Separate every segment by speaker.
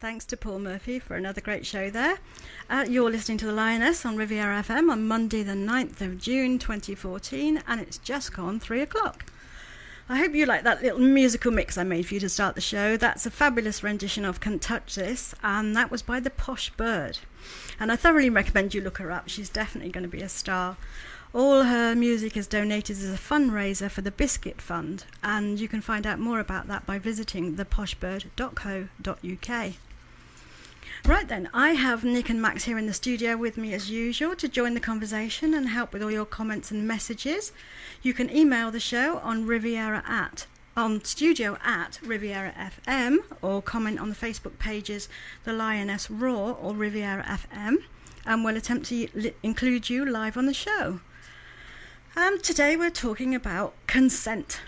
Speaker 1: Thanks to Paul Murphy for another great show there. You're listening to the Lioness on Riviera FM on Monday the 9th of June 2014, and it's just gone 3 o'clock. I hope you like that little musical mix I made for you to start the show. That's a fabulous rendition of Can't Touch This, and that was by the Posh Bird. And I thoroughly recommend you look her up. She's definitely going to be a star. All her music is donated as a fundraiser for the Biscuit Fund, and you can find out more about that by visiting theposhbird.co.uk. Right then, I have Nick and Max here in the studio with me as usual to join the conversation and help with all your comments and messages. You can email the show on studio at Riviera FM, or comment on the Facebook pages The Lioness Raw or Riviera FM, and we'll attempt to include you live on the show. Today we're talking about consent.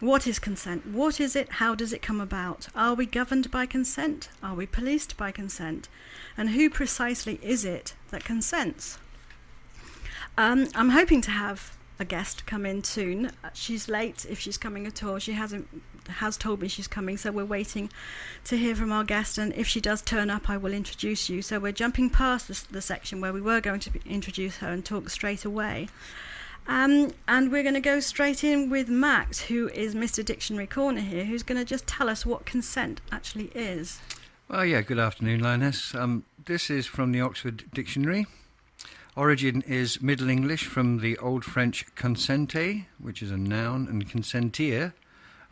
Speaker 1: What is consent? What is it? How does it come about? Are we governed by consent? Are we policed by consent? And who precisely is it that consents? I'm hoping to have a guest come in soon. She's late if she's coming at all. She has told me she's coming, so we're waiting to hear from our guest, and if she does turn up I will introduce you. So we're jumping past the section where we were going to introduce her and talk straight away. And we're going to go straight in with Max, who is Mr. Dictionary Corner here, who's going to just tell us what consent actually is.
Speaker 2: Well, yeah, good afternoon, Lioness. This is from the Oxford Dictionary. Origin is Middle English from the Old French consente, which is a noun, and consentir.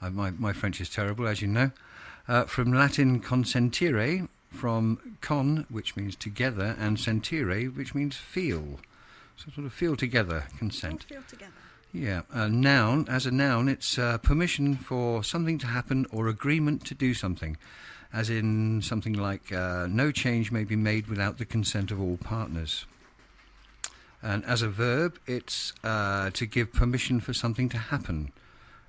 Speaker 2: My French is terrible, as you know. From Latin consentire, from con, which means together, and sentire, which means feel. So sort of feel together, consent.
Speaker 1: Feel together.
Speaker 2: Yeah, a noun. As a noun, it's permission for something to happen or agreement to do something. As in something like no change may be made without the consent of all partners. And as a verb, it's to give permission for something to happen.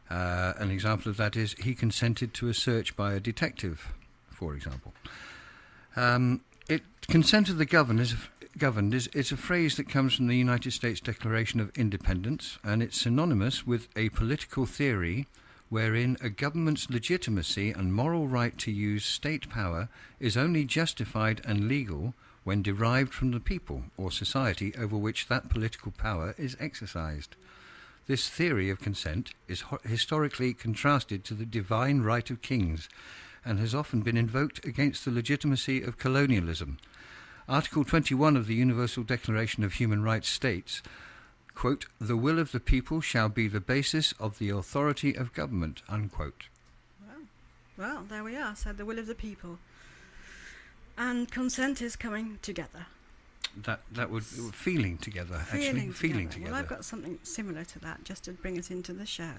Speaker 2: An example of that is he consented to a search by a detective, for example. Consent of the governed is a phrase that comes from the United States Declaration of Independence, and it's synonymous with a political theory wherein a government's legitimacy and moral right to use state power is only justified and legal when derived from the people or society over which that political power is exercised. This theory of consent is historically contrasted to the divine right of kings and has often been invoked against the legitimacy of colonialism. Article 21 of the Universal Declaration of Human Rights states, quote, "The will of the people shall be the basis of the authority of government," unquote.
Speaker 1: Well, there we are. So the will of the people. And consent is coming together.
Speaker 2: That would feeling together, actually. Feeling together.
Speaker 1: Well, I've got something similar to that just to bring us into the show.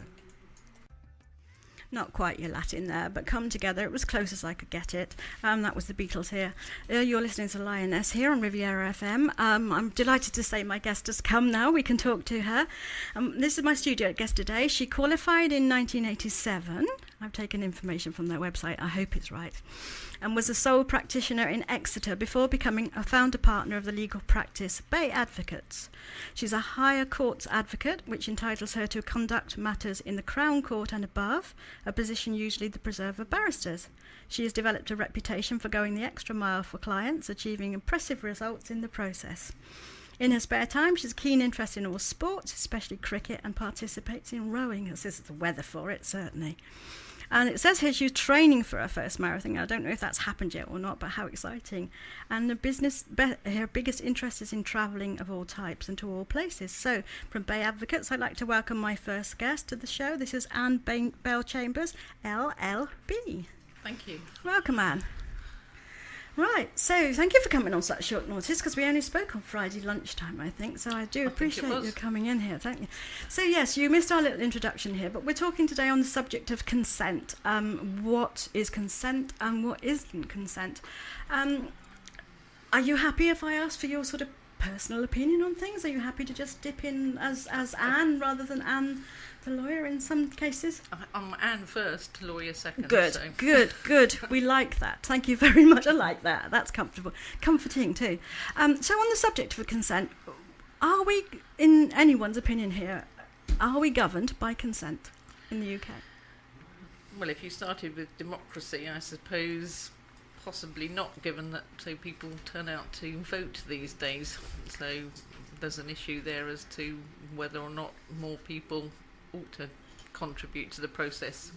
Speaker 1: Not quite your Latin there, but come together. It was close as I could get it. That was the Beatles here. You're listening to Lioness here on Riviera FM. I'm delighted to say my guest has come now. We can talk to her. This is my studio guest today. She qualified in 1987. I've taken information from their website. I hope it's right. And was a sole practitioner in Exeter before becoming a founder partner of the legal practice Bay Advocates. She's a higher courts advocate, which entitles her to conduct matters in the Crown Court and above, a position usually the preserve of barristers. She has developed a reputation for going the extra mile for clients, achieving impressive results in the process. In her spare time, she has a keen interest in all sports, especially cricket, and participates in rowing. This is the weather for it, certainly. And it says here she's training for her first marathon. I don't know if that's happened yet or not, but how exciting. And her biggest interest is in travelling of all types and to all places. So from Bay Advocates, I'd like to welcome my first guest to the show. This is Anne Bellchambers, LLB.
Speaker 3: Thank you.
Speaker 1: Welcome, Anne. Right, so thank you for coming on such short notice, because we only spoke on Friday lunchtime, I think, so I do appreciate you coming in here, thank you. So yes, you missed our little introduction here, but we're talking today on the subject of consent. What is consent and what isn't consent? Are you happy if I ask for your sort of personal opinion on things? Are you happy to just dip in as Anne rather than Anne the lawyer in some cases?
Speaker 3: I'm Anne first, lawyer second.
Speaker 1: Good,
Speaker 3: so.
Speaker 1: good. We like that. Thank you very much. I like that. That's comfortable. Comforting too. So on the subject of consent, are we, in anyone's opinion here, are we governed by consent in the UK?
Speaker 3: Well, if you started with democracy, I suppose possibly not, given that so people turn out to vote these days. So there's an issue there as to whether or not more people ought to contribute to the process.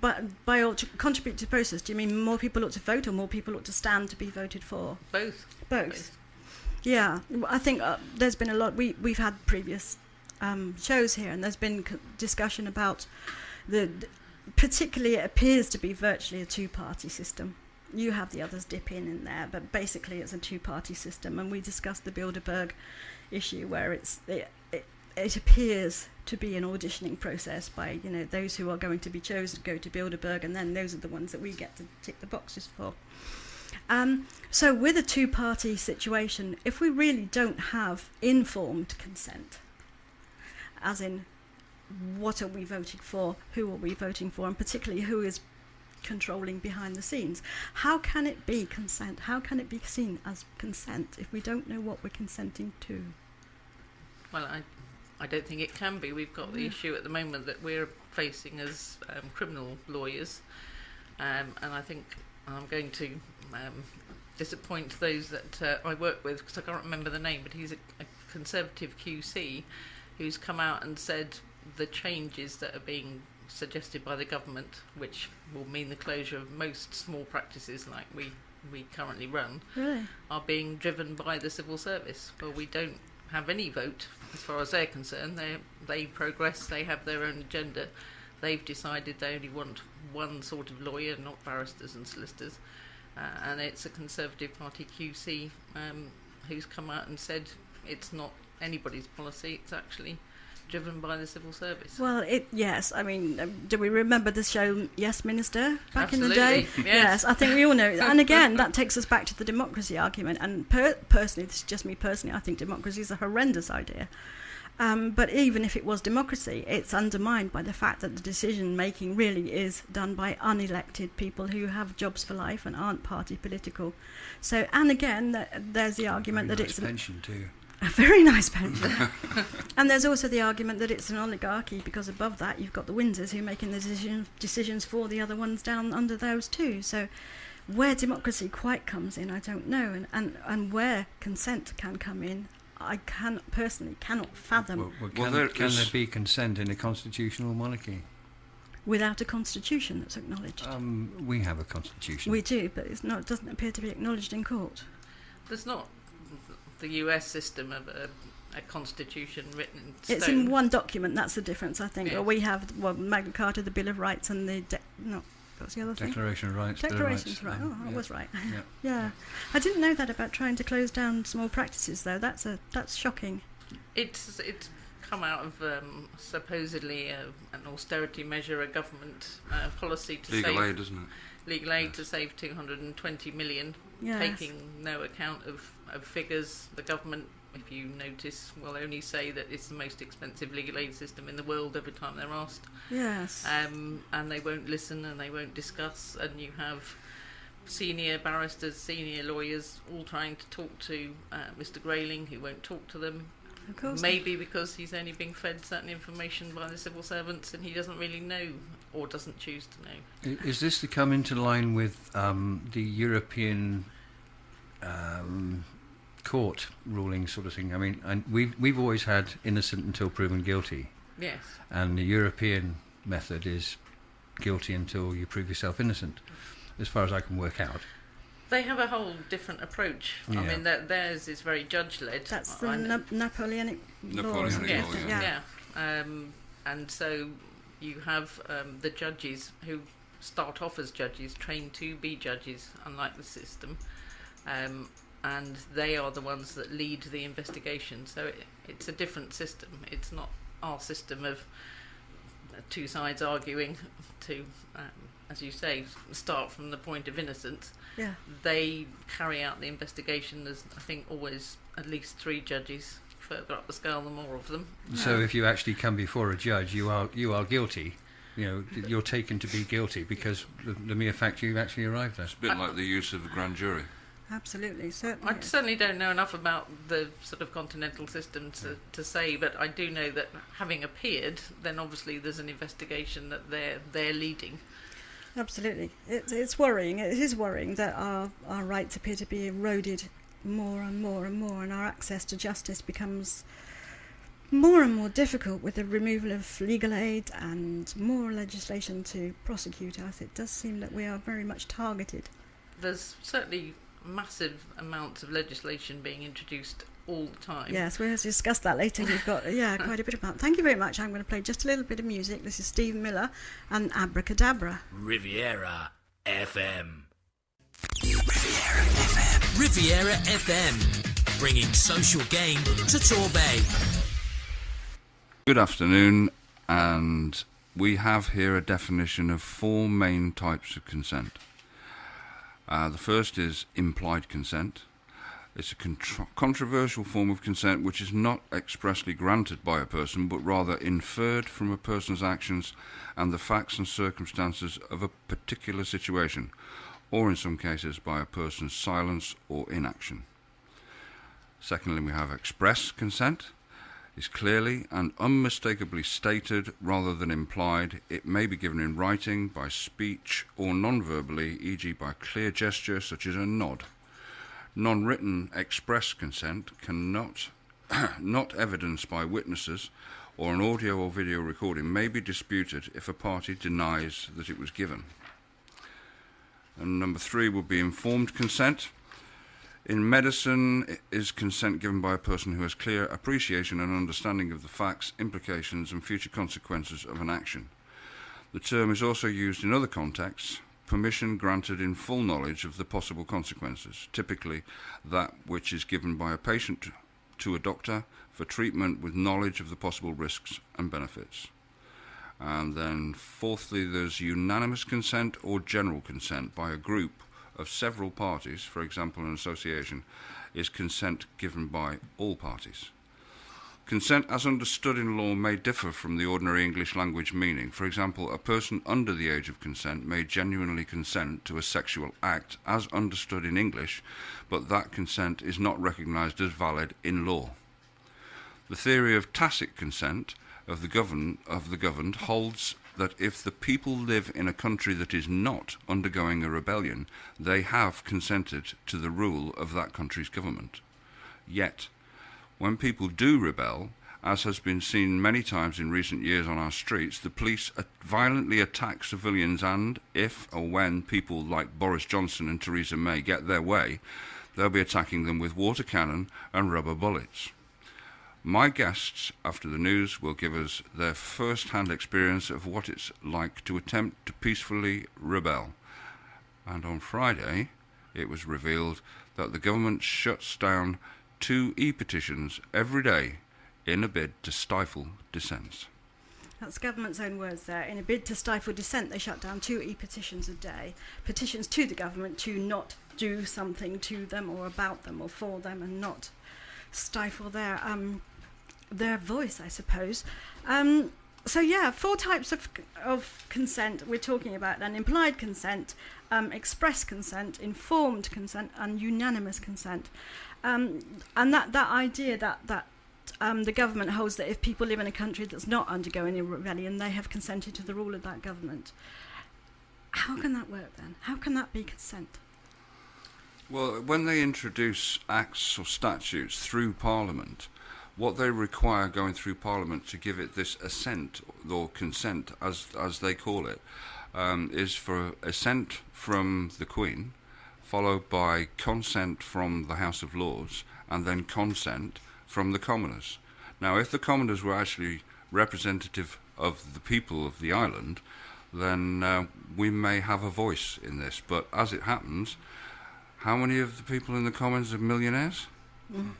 Speaker 1: But by ought to contribute to the process, do you mean more people ought to vote or more people ought to stand to be voted for?
Speaker 3: Both.
Speaker 1: Both. Yeah, I think there's been a lot. We've had previous shows here, and there's been discussion about particularly it appears to be virtually a two-party system. You have the others dip in there, but basically it's a two-party system. And we discussed the Bilderberg issue, where it appears to be an auditioning process by those who are going to be chosen to go to Bilderberg, and then those are the ones that we get to tick the boxes for. So with a two-party situation, if we really don't have informed consent, as in what are we voting for, who are we voting for, and particularly who is controlling behind the scenes, how can it be consent? How can it be seen as consent if we don't know what we're consenting to?
Speaker 3: Well, I don't think it can be. We've got the issue at the moment that we're facing as criminal lawyers, and I think I'm going to disappoint those that I work with, because I can't remember the name, but he's a Conservative QC who's come out and said the changes that are being suggested by the government, which will mean the closure of most small practices like we currently run,
Speaker 1: Really?
Speaker 3: are being driven by the civil service. Well, we don't have any vote as far as they're concerned. They progress, they have their own agenda. They've decided they only want one sort of lawyer, not barristers and solicitors, and it's a Conservative Party QC who's come out and said it's not anybody's policy, it's actually driven by the civil service.
Speaker 1: Well, yes. I mean, do we remember the show Yes Minister back in the
Speaker 3: Absolutely,
Speaker 1: day?
Speaker 3: yes.
Speaker 1: I think we all know. And again, that takes us back to the democracy argument. And personally, this is just me personally, I think democracy is a horrendous idea. But even if it was democracy, it's undermined by the fact that the decision-making really is done by unelected people who have jobs for life and aren't party political. So, and again, there's the argument that it's...
Speaker 2: pension too.
Speaker 1: A very nice pension. And there's also the argument that it's an oligarchy, because above that you've got the Windsors who are making the decisions for the other ones down under those too. So where democracy quite comes in, I don't know. And where consent can come in, I personally cannot fathom.
Speaker 2: Can there be consent in a constitutional monarchy?
Speaker 1: Without a constitution that's acknowledged.
Speaker 2: We have a constitution.
Speaker 1: We do, but it doesn't appear to be acknowledged in court.
Speaker 3: There's not the US system of a constitution written in stone.
Speaker 1: It's in one document, that's the difference, I think.
Speaker 3: Yes.
Speaker 1: Well, we have Magna Carta, the Bill of Rights, and what's the other thing?
Speaker 2: Declaration of Rights.
Speaker 1: Declaration's right. Oh, I
Speaker 2: yeah.
Speaker 1: was right.
Speaker 2: Yeah.
Speaker 1: Yeah. I didn't know that about trying to close down small practices, though. That's shocking.
Speaker 3: It's come out of supposedly an austerity measure, a government policy to
Speaker 4: legal aid, isn't it?
Speaker 3: Legal aid to save 220 million,
Speaker 1: Yes.
Speaker 3: taking no account of figures. The government, if you notice, will only say that it's the most expensive legal aid system in the world every time they're asked.
Speaker 1: Yes.
Speaker 3: And they won't listen and they won't discuss, and you have senior barristers, senior lawyers all trying to talk to Mr. Grayling, who won't talk to them.
Speaker 1: Of course.
Speaker 3: Maybe because he's only being fed certain information by the civil servants and he doesn't really know or doesn't choose to know.
Speaker 2: Is this to come into line with the European court ruling sort of thing? I mean, and we've always had innocent until proven guilty.
Speaker 3: Yes.
Speaker 2: And the European method is guilty until you prove yourself innocent, as far as I can work out.
Speaker 3: They have a whole different approach.
Speaker 2: Yeah.
Speaker 3: I mean, theirs is very judge-led.
Speaker 1: That's the Napoleonic laws.
Speaker 4: Napoleonic
Speaker 3: Yeah,
Speaker 4: law,
Speaker 3: yeah. And so you have the judges who start off as judges, trained to be judges, unlike the system, and they are the ones that lead the investigation. So it's a different system. It's not our system of two sides arguing to, as you say, start from the point of innocence.
Speaker 1: Yeah.
Speaker 3: They carry out the investigation. There's, I think, always at least 3 judges. Further up the scale, the more of them.
Speaker 2: So if you actually come before a judge, you are guilty. You know, you're taken to be guilty because the mere fact you've actually arrived there.
Speaker 4: It's a bit like the use of a grand jury.
Speaker 1: Absolutely, certainly.
Speaker 3: I certainly don't know enough about the sort of continental system to say, but I do know that having appeared, then obviously there's an investigation that they're leading.
Speaker 1: Absolutely. It's worrying. It is worrying that our rights appear to be eroded more and more and more, and our access to justice becomes more and more difficult with the removal of legal aid and more legislation to prosecute us. It does seem that we are very much targeted.
Speaker 3: There's certainly massive amounts of legislation being introduced all the time.
Speaker 1: Yes, we'll discuss that later. We've got quite a bit about. Thank you very much. I'm going to play just a little bit of music. This is Steve Miller and Abracadabra.
Speaker 5: Riviera FM. Riviera FM. Riviera FM, bringing social gain to Torbay.
Speaker 4: Good afternoon, and we have here a definition of 4 main types of consent. The first is implied consent. It's a controversial form of consent which is not expressly granted by a person, but rather inferred from a person's actions and the facts and circumstances of a particular situation, or in some cases by a person's silence or inaction. Secondly, we have express consent. Is clearly and unmistakably stated rather than implied. It may be given in writing, by speech, or non-verbally, e.g. by clear gesture such as a nod. Non-written express consent cannot, not evidenced by witnesses, or an audio or video recording may be disputed if a party denies that it was given. And number 3 would be informed consent. In medicine, is consent given by a person who has clear appreciation and understanding of the facts, implications, and future consequences of an action. The term is also used in other contexts, permission granted in full knowledge of the possible consequences, typically that which is given by a patient to a doctor for treatment with knowledge of the possible risks and benefits. And then fourthly, there's unanimous consent or general consent by a group of several parties, for example an association, is consent given by all parties. Consent as understood in law may differ from the ordinary English language meaning. For example, a person under the age of consent may genuinely consent to a sexual act as understood in English, but that consent is not recognised as valid in law. The theory of tacit consent of the governed holds that if the people live in a country that is not undergoing a rebellion, they have consented to the rule of that country's government. Yet, when people do rebel, as has been seen many times in recent years on our streets, the police violently attack civilians, and if or when people like Boris Johnson and Theresa May get their way, they'll be attacking them with water cannon and rubber bullets. My guests, after the news, will give us their first-hand experience of what it's like to attempt to peacefully rebel. And on Friday, it was revealed that the government shuts down 2 e-petitions every day in a bid to stifle dissent.
Speaker 1: That's government's own words there. In a bid to stifle dissent, they shut down 2 e-petitions a day. Petitions to the government to not do something to them or about them or for them, and not stifle their voice, I suppose. So yeah, 4 types of consent we're talking about then: implied consent, express consent, informed consent, and unanimous consent. And that idea that the government holds that if people live in a country that's not undergoing a rebellion, they have consented to the rule of that government. How can that work then? How can that be consent?
Speaker 4: Well, when they introduce acts or statutes through Parliament, what they require going through Parliament to give it this assent or consent, as they call it, is for assent from the Queen, followed by consent from the House of Lords, and then consent from the commoners. Now, if the commoners were actually representative of the people of the island, then we may have a voice in this. But as it happens, how many of the people in the Commons are millionaires? Mm.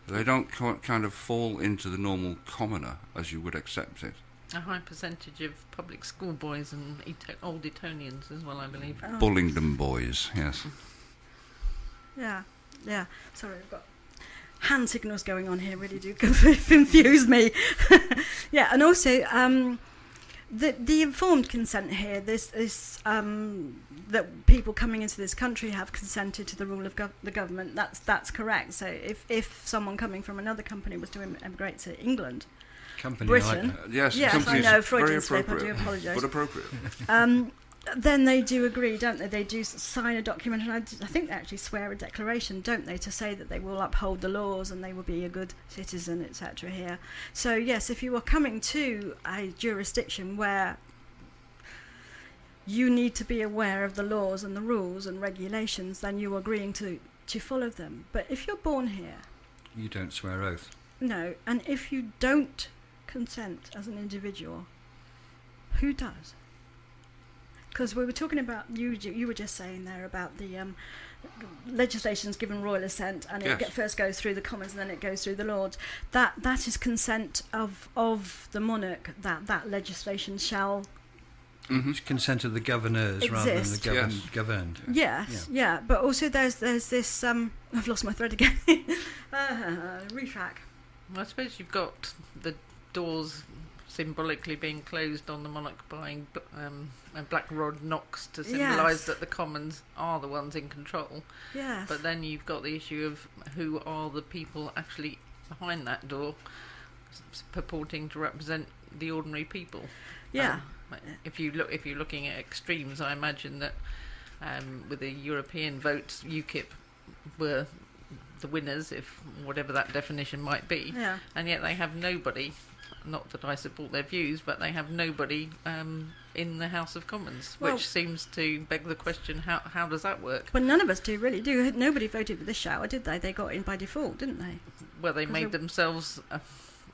Speaker 4: They don't kind of fall into the normal commoner as you would accept it.
Speaker 3: A high percentage of public school boys and old Etonians as well, I believe.
Speaker 1: Oh.
Speaker 4: Bullingdon boys, yes.
Speaker 1: Yeah. Sorry, I've got hand signals going on here, really do confuse me. Yeah, and also the informed consent here, this that people coming into this country have consented to the rule of the government. That's correct. So if someone coming from another company was to emigrate to England,
Speaker 2: company,
Speaker 1: Britain,
Speaker 4: yes,
Speaker 1: I know, Freudian
Speaker 4: very
Speaker 1: slip. I do
Speaker 4: appropriate,
Speaker 1: apologise.
Speaker 4: but appropriate.
Speaker 1: then they do agree, don't they? They do sign a document, and I think they actually swear a declaration, don't they, to say that they will uphold the laws and they will be a good citizen, etc. here. So yes, if you are coming to a jurisdiction where you need to be aware of the laws and the rules and regulations, then you're agreeing to follow them. But if you're born here...
Speaker 2: You don't swear oath.
Speaker 1: No, and if you don't consent as an individual, who does? Because we were talking about, you were just saying there about the legislation's given royal assent, and
Speaker 4: Yes.
Speaker 1: it first goes through the Commons and then it goes through the Lords. That is consent of the monarch that legislation shall
Speaker 2: It's consent of the governors rather than the
Speaker 1: Exist.
Speaker 2: governed.
Speaker 4: Yes.
Speaker 2: governed.
Speaker 1: Yes, yeah. But also there's this I've lost my thread again. Retrack.
Speaker 3: Well, I suppose you've got the doors symbolically being closed on the monarch by a black rod knocks to symbolise
Speaker 1: Yes.
Speaker 3: that the Commons are the ones in control.
Speaker 1: Yes.
Speaker 3: But then you've got the issue of who are the people actually behind that door, purporting to represent the ordinary people.
Speaker 1: Yeah.
Speaker 3: If you're looking at extremes, I imagine that with the European votes, UKIP were the winners, if whatever that definition might be,
Speaker 1: Yeah.
Speaker 3: and yet they have nobody. Not that I support their views, but they have nobody in the House of Commons,
Speaker 1: Well-
Speaker 3: which seems to beg the question: how does that work?
Speaker 1: Well, none of us do. Nobody voted for this shower, did they? They got in by default, didn't they?
Speaker 3: Well, they
Speaker 1: 'Cause
Speaker 3: made
Speaker 1: they-
Speaker 3: themselves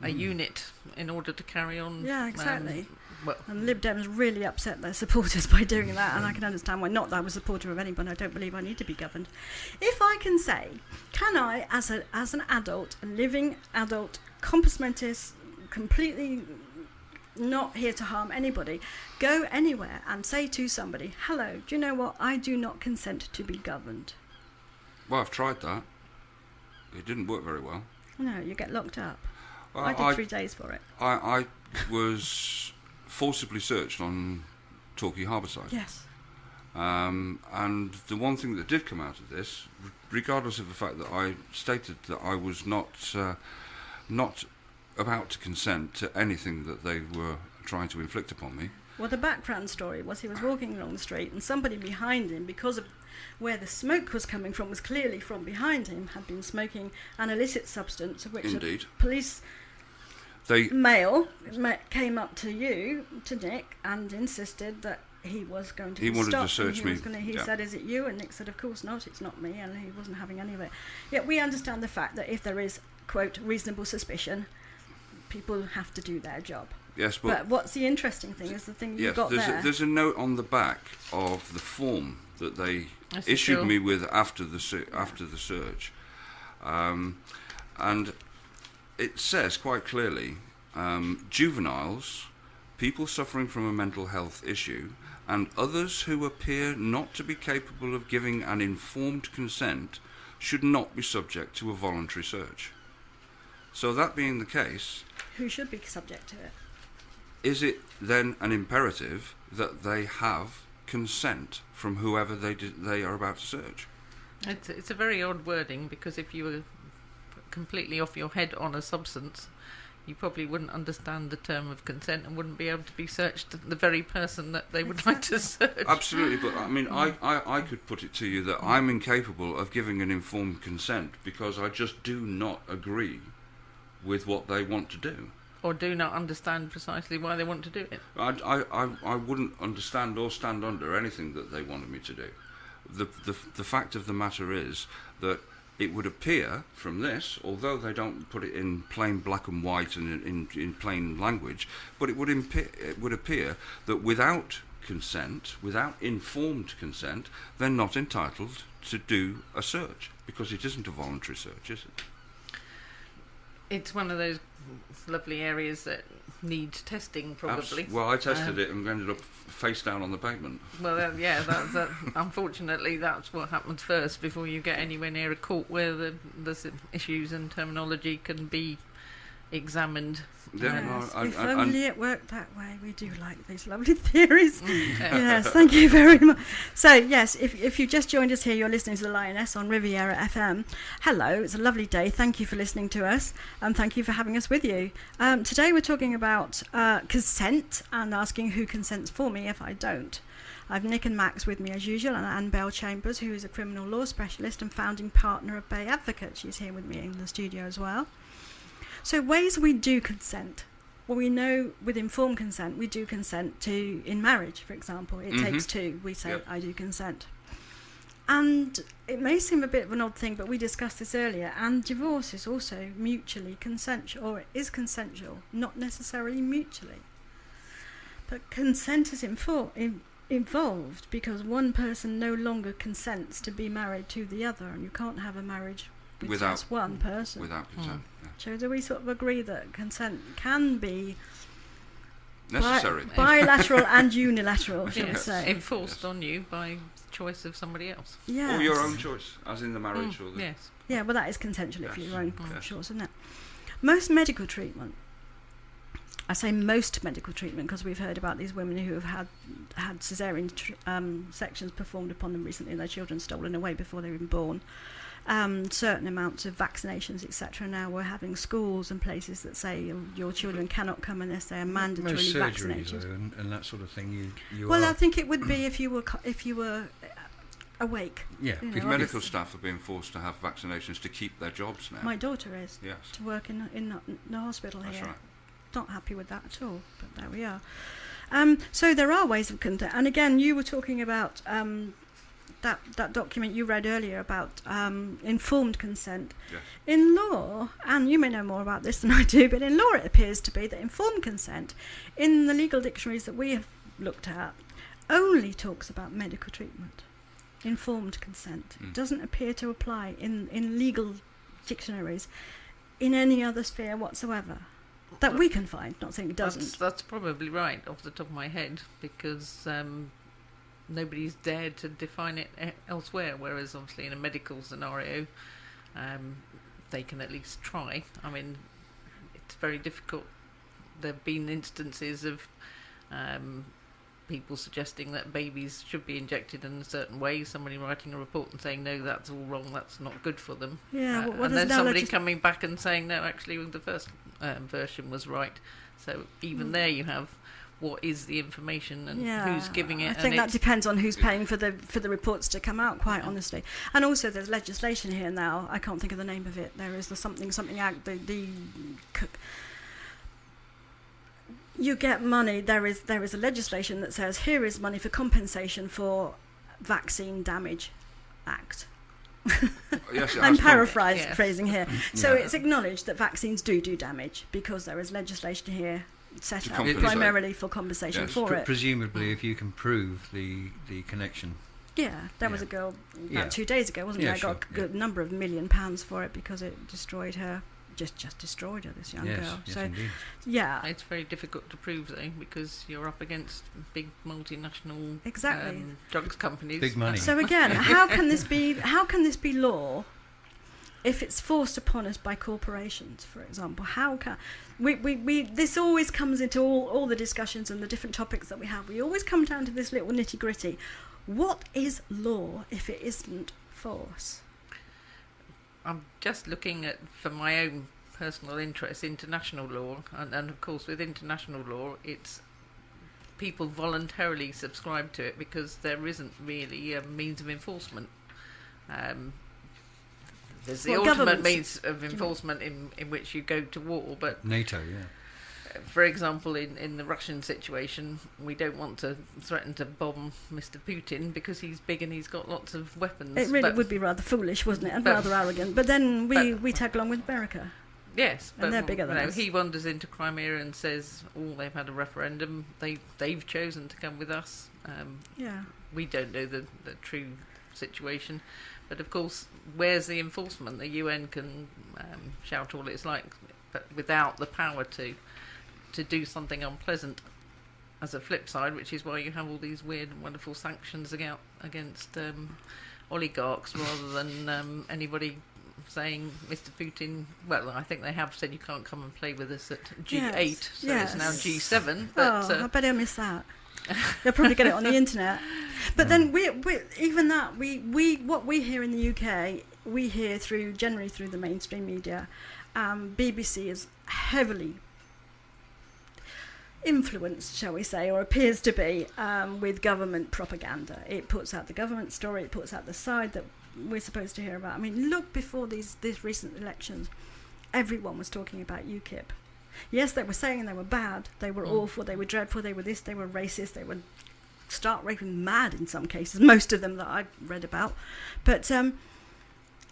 Speaker 3: a unit in order to carry on.
Speaker 1: Yeah, exactly.
Speaker 3: Well,
Speaker 1: And Lib Dems really upset their supporters by doing that, and I can understand why. Not that I'm a supporter of anyone, I don't believe I need to be governed. If I can say, can I, as an adult, a living adult, compos mentis, completely not here to harm anybody, go anywhere and say to somebody, hello, do you know what? I do not consent to be governed.
Speaker 4: Well, I've tried that. It didn't work very well.
Speaker 1: No, you get locked up.
Speaker 4: Well,
Speaker 1: I did 3 days for it.
Speaker 4: I was forcibly searched on Torquay Harbourside.
Speaker 1: Yes.
Speaker 4: And the one thing that did come out of this, regardless of the fact that I stated that I was not about to consent to anything that they were trying to inflict upon me.
Speaker 1: Well, the background story was he was walking along the street and somebody behind him, because of where the smoke was coming from, was clearly from behind him, had been smoking an illicit substance, of which
Speaker 4: Indeed.
Speaker 1: a police
Speaker 4: They
Speaker 1: male came up to Nick, and insisted that he was going to
Speaker 4: He
Speaker 1: be
Speaker 4: wanted to
Speaker 1: stopped, and
Speaker 4: search
Speaker 1: he
Speaker 4: me,
Speaker 1: was he
Speaker 4: yeah.
Speaker 1: said, is it you? And Nick said, of course not, it's not me, and he wasn't having any of it. Yet we understand the fact that if there is, quote, reasonable suspicion, people have to do their job.
Speaker 4: yes,
Speaker 1: But what's the interesting thing is the thing you've
Speaker 4: yes,
Speaker 1: got there.
Speaker 4: there's a note on the back of the form that they
Speaker 3: That's
Speaker 4: issued
Speaker 3: sure.
Speaker 4: me with after the search, and it says quite clearly, juveniles, people suffering from a mental health issue, and others who appear not to be capable of giving an informed consent should not be subject to a voluntary search. So that being the case,
Speaker 1: Who should be subject to it?
Speaker 4: is it then an imperative that they have consent from whoever they are about to search?
Speaker 3: it's a very odd wording, because if you were completely off your head on a substance, you probably wouldn't understand the term of consent and wouldn't be able to be searched the very person that they would like to search.
Speaker 4: Absolutely, but I mean, I could put it to you that I'm incapable of giving an informed consent because I just do not agree with what they want to do.
Speaker 3: Or do not understand precisely why they want to do it.
Speaker 4: I wouldn't understand or stand under anything that they wanted me to do. The fact of the matter is that it would appear from this, although they don't put it in plain black and white and in plain language, but it would appear that without consent, without informed consent, they're not entitled to do a search, because it isn't a voluntary search, is it?
Speaker 3: It's one of those lovely areas that need testing, probably.
Speaker 4: Well, I tested it and ended up face down on the pavement.
Speaker 3: Well, yeah, unfortunately, that's what happens first before you get anywhere near a court where the issues and terminology can be examined.
Speaker 4: Yeah,
Speaker 1: Yes,
Speaker 4: no,
Speaker 1: if only it worked that way. We do like these lovely theories.
Speaker 3: Yeah.
Speaker 1: Yes, thank you very much. So, yes, if you just joined us here, you're listening to the Lioness on Riviera FM. Hello, it's a lovely day. Thank you for listening to us, and thank you for having us with you. Today we're talking about consent and asking who consents for me if I don't. I've Nick and Max with me as usual, and Anne Bellchambers, who is a criminal law specialist and founding partner of Bay Advocate. She's here with me in the studio as well. So ways we do consent. Well, we know with informed consent, we do consent to, in marriage, for example. It takes two. We say, I do consent. And it may seem a bit of an odd thing, but we discussed this earlier, and divorce is also mutually consensual, or it is consensual, not necessarily mutually. But consent is involved because one person no longer consents to be married to the other, and you can't have a marriage with just one person.
Speaker 4: Without consent. Yeah.
Speaker 1: So do we sort of agree that consent can be
Speaker 4: Necessary.
Speaker 1: bilateral and unilateral, shall we
Speaker 3: Yes.
Speaker 1: say?
Speaker 3: Enforced on you by choice of somebody else.
Speaker 1: Yes.
Speaker 4: Or your own choice, as in the marriage or the...
Speaker 3: Yes.
Speaker 1: Yeah, well, that is consensual if
Speaker 4: Yes.
Speaker 1: your own
Speaker 4: Yes.
Speaker 1: choice, isn't it? Most medical treatment, I say most medical treatment because we've heard about these women who have had caesarean sections performed upon them recently and their children stolen away before they were even born. Certain amounts of vaccinations, etc. Now we're having schools and places that say your children cannot come unless they are mandatorily
Speaker 2: Most surgeries,
Speaker 1: vaccinated.
Speaker 2: though, and that sort of thing.
Speaker 1: Well,
Speaker 2: are,
Speaker 1: I think it would be if you were awake.
Speaker 2: yeah.
Speaker 1: you
Speaker 4: If
Speaker 1: know,
Speaker 4: medical staff are being forced to have vaccinations to keep their jobs now.
Speaker 1: My daughter is
Speaker 4: Yes.
Speaker 1: to work in the hospital
Speaker 4: That's
Speaker 1: here.
Speaker 4: right.
Speaker 1: Not happy with that at all, but there we are. So there are ways of consent, and again, you were talking about that document you read earlier about informed consent.
Speaker 4: Yes.
Speaker 1: In law, and you may know more about this than I do, but in law it appears to be that informed consent, in the legal dictionaries that we have looked at, only talks about medical treatment. Informed consent. It doesn't appear to apply in legal dictionaries in any other sphere whatsoever. That we can find, not saying it doesn't.
Speaker 3: That's probably right off the top of my head, because nobody's dared to define it elsewhere, whereas obviously in a medical scenario they can at least try. I mean, it's very difficult. There have been instances of people suggesting that babies should be injected in a certain way, somebody writing a report and saying no, that's all wrong, that's not good for them.
Speaker 1: Yeah,
Speaker 3: and then somebody coming back and saying no, actually the first version was right. So even there you have what is the information and who's giving it.
Speaker 1: I think that depends on who's paying for the reports to come out, quite honestly. And also there's legislation here now, I can't think of the name of it. There is the something act, you get money. There is a legislation that says here is money for compensation for vaccine damage act.
Speaker 4: Yes,
Speaker 1: I'm paraphrasing here. So
Speaker 2: Yeah.
Speaker 1: it's acknowledged that vaccines do damage because there is legislation here set
Speaker 4: To
Speaker 1: up
Speaker 4: compensate.
Speaker 1: primarily for compensation
Speaker 4: Yes.
Speaker 1: for it.
Speaker 2: Presumably, if you can prove the connection.
Speaker 1: Yeah, there was
Speaker 2: Yeah.
Speaker 1: a girl about
Speaker 2: Yeah.
Speaker 1: 2 days ago, wasn't
Speaker 2: Yeah,
Speaker 1: there? I got a
Speaker 2: sure,
Speaker 1: good number of £1 million for it because it destroyed her. Just destroyed her, this young girl.
Speaker 2: Yes,
Speaker 1: So
Speaker 2: indeed.
Speaker 1: yeah,
Speaker 3: It's very difficult to prove though, because you're up against big multinational
Speaker 1: Exactly.
Speaker 3: drugs companies.
Speaker 2: Big money.
Speaker 1: So again, how can this be law if it's forced upon us by corporations, for example? How can we this always comes into all the discussions and the different topics that we have. We always come down to this little nitty-gritty. What is law if it isn't force?
Speaker 3: I'm just looking at, for my own personal interest, international law, and of course with international law it's people voluntarily subscribe to it because there isn't really a means of enforcement. There's the ultimate means of enforcement in which you go to war, but
Speaker 2: NATO, yeah.
Speaker 3: for example, in the Russian situation, we don't want to threaten to bomb Mr. Putin because he's big and he's got lots of weapons.
Speaker 1: It really would be rather foolish, wouldn't it, and rather arrogant. But then we tag along with America.
Speaker 3: Yes,
Speaker 1: And they're bigger than us.
Speaker 3: He wanders into Crimea and says, they've had a referendum, they've chosen to come with us.
Speaker 1: Yeah.
Speaker 3: We don't know the true situation. But of course, where's the enforcement? The UN can shout all it's like, but without the power to do something unpleasant as a flip side, which is why you have all these weird and wonderful sanctions against oligarchs rather than anybody saying Mr. Putin. Well, I think they have said you can't come and play with us at G8, so it's now G7. But,
Speaker 1: I bet I missed that. They'll probably get it on the internet. But then we even that we what we hear in the UK, we hear generally through the mainstream media. BBC is heavily influenced, shall we say, or appears to be, with government propaganda. It puts out the government story, it puts out the side that we're supposed to hear about. I mean, look, before these recent elections, everyone was talking about UKIP. Yes, they were saying they were bad, they were awful, they were dreadful, they were this, they were racist, they were stark raving mad in some cases, most of them that I've read about. But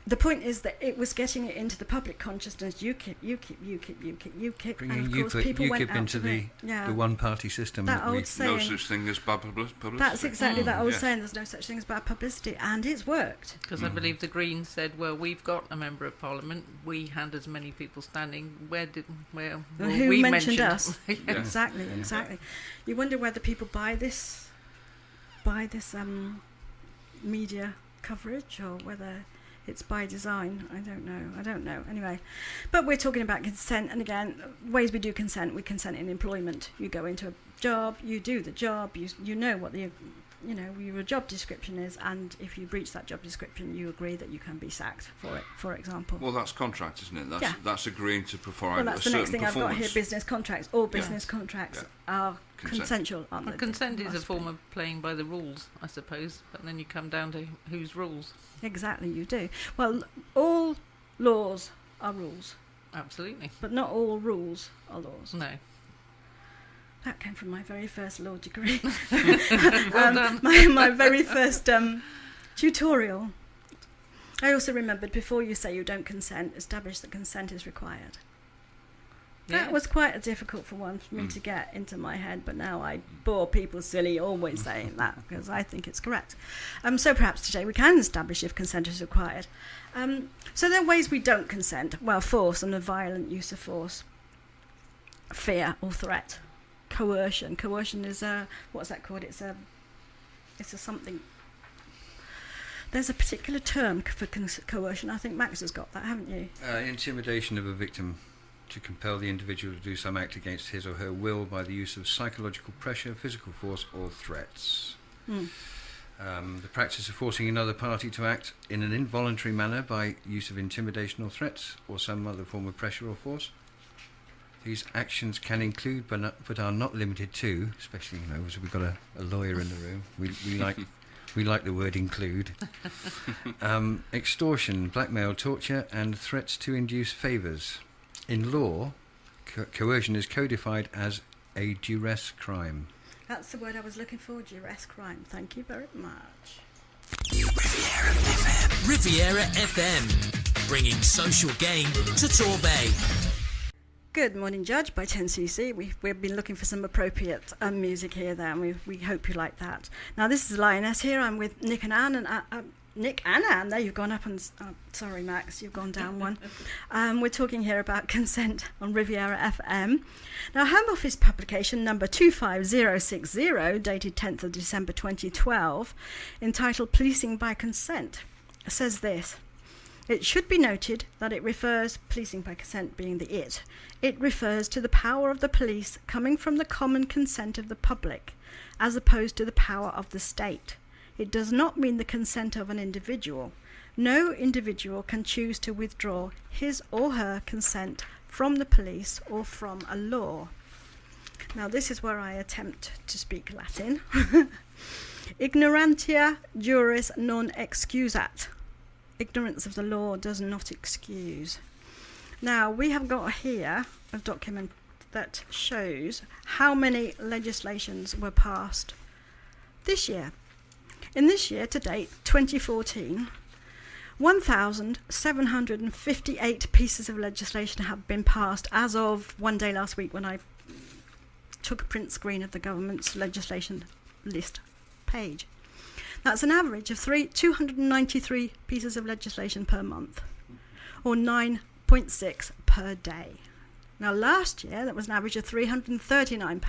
Speaker 1: the point is that it was getting it into the public consciousness, UKIP.
Speaker 2: Bringing
Speaker 1: And of course, people went
Speaker 2: UKIP
Speaker 1: out
Speaker 2: into
Speaker 1: to
Speaker 2: the one-party system.
Speaker 1: That old saying.
Speaker 4: No such thing as bad publicity.
Speaker 1: That's exactly that old
Speaker 4: yes.
Speaker 1: saying, there's no such thing as bad publicity, and it's worked.
Speaker 3: Because I believe the Greens said, well, we've got a member of Parliament, we had as many people standing,
Speaker 1: And
Speaker 3: well,
Speaker 1: who
Speaker 3: we
Speaker 1: mentioned us?
Speaker 3: Yeah.
Speaker 1: Exactly. You wonder whether people buy this media coverage, or whether it's by design. I don't know. Anyway, but we're talking about consent, and again, ways we do consent. We consent in employment. You go into a job, you do the job, you know what your job description is, and if you breach that job description, you agree that you can be sacked for it, for example.
Speaker 4: Well, that's contract, isn't it? That's agreeing to provide
Speaker 1: Well, that's
Speaker 4: a
Speaker 1: the
Speaker 4: certain
Speaker 1: next thing I've got
Speaker 4: performance.
Speaker 1: here, business contracts. All business contracts are consensual, aren't they?
Speaker 3: Well, consent is a
Speaker 1: Must
Speaker 3: form
Speaker 1: be.
Speaker 3: of playing by the rules, I suppose, but then you come down to whose rules.
Speaker 1: Exactly, you do. Well, all laws are rules,
Speaker 3: Absolutely.
Speaker 1: but not all rules are laws.
Speaker 3: No.
Speaker 1: That came from my very first law degree.
Speaker 3: Well done.
Speaker 1: My very first tutorial. I also remembered, before you say you don't consent, establish that consent is required. That was quite difficult for me to get into my head, but now I bore people silly always saying that, because I think it's correct. So perhaps today we can establish if consent is required. So there are ways we don't consent. Well, force and the violent use of force. Fear or threat. Coercion. Coercion is what's that called? It's a something. There's a particular term for coercion. I think Max has got that, haven't you?
Speaker 2: Intimidation of a victim to compel the individual to do some act against his or her will by the use of psychological pressure, physical force, or threats. The practice of forcing another party to act in an involuntary manner by use of intimidation or threats, or some other form of pressure or force. These actions can include, but are not limited to, especially, as we've got a lawyer in the room, we like the word include, extortion, blackmail, torture, and threats to induce favours. In law, coercion is codified as a duress crime.
Speaker 1: That's the word I was looking for, duress crime. Thank you very much.
Speaker 5: Riviera FM, bringing social game to Torbay.
Speaker 1: Good Morning Judge by 10cc. We've been looking for some appropriate music here there, and we hope you like that. Now, this is Lioness here. I'm with Nick and Anne, and Nick and Anne. There, you've gone up and... sorry, Max, you've gone down one. We're talking here about consent on Riviera FM. Now, Home Office publication number 25060, dated 10th of December 2012, entitled Policing by Consent, says this. It should be noted that it refers, policing by consent being the it refers to the power of the police coming from the common consent of the public, as opposed to the power of the state. It does not mean the consent of an individual. No individual can choose to withdraw his or her consent from the police or from a law. Now, this is where I attempt to speak Latin. Ignorantia juris non excusat. Ignorance of the law does not excuse. Now, we have got here a document that shows how many legislations were passed this year. In this year to date, 2014, 1,758 pieces of legislation have been passed as of one day last week, when I took a print screen of the government's legislation list page. That's an average of 293 pieces of legislation per month, or 9.6 per day. Now, last year, that was an average of 339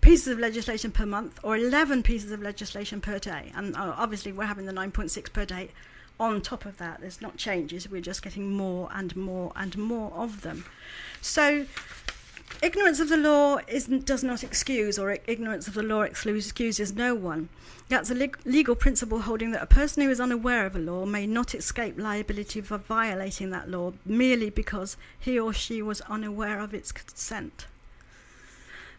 Speaker 1: pieces of legislation per month, or 11 pieces of legislation per day. And obviously, we're having the 9.6 per day. On top of that, there's not changes. We're just getting more and more and more of them. So, ignorance of the law does not excuse, or ignorance of the law excuses no one. That's a legal principle holding that a person who is unaware of a law may not escape liability for violating that law merely because he or she was unaware of its consent.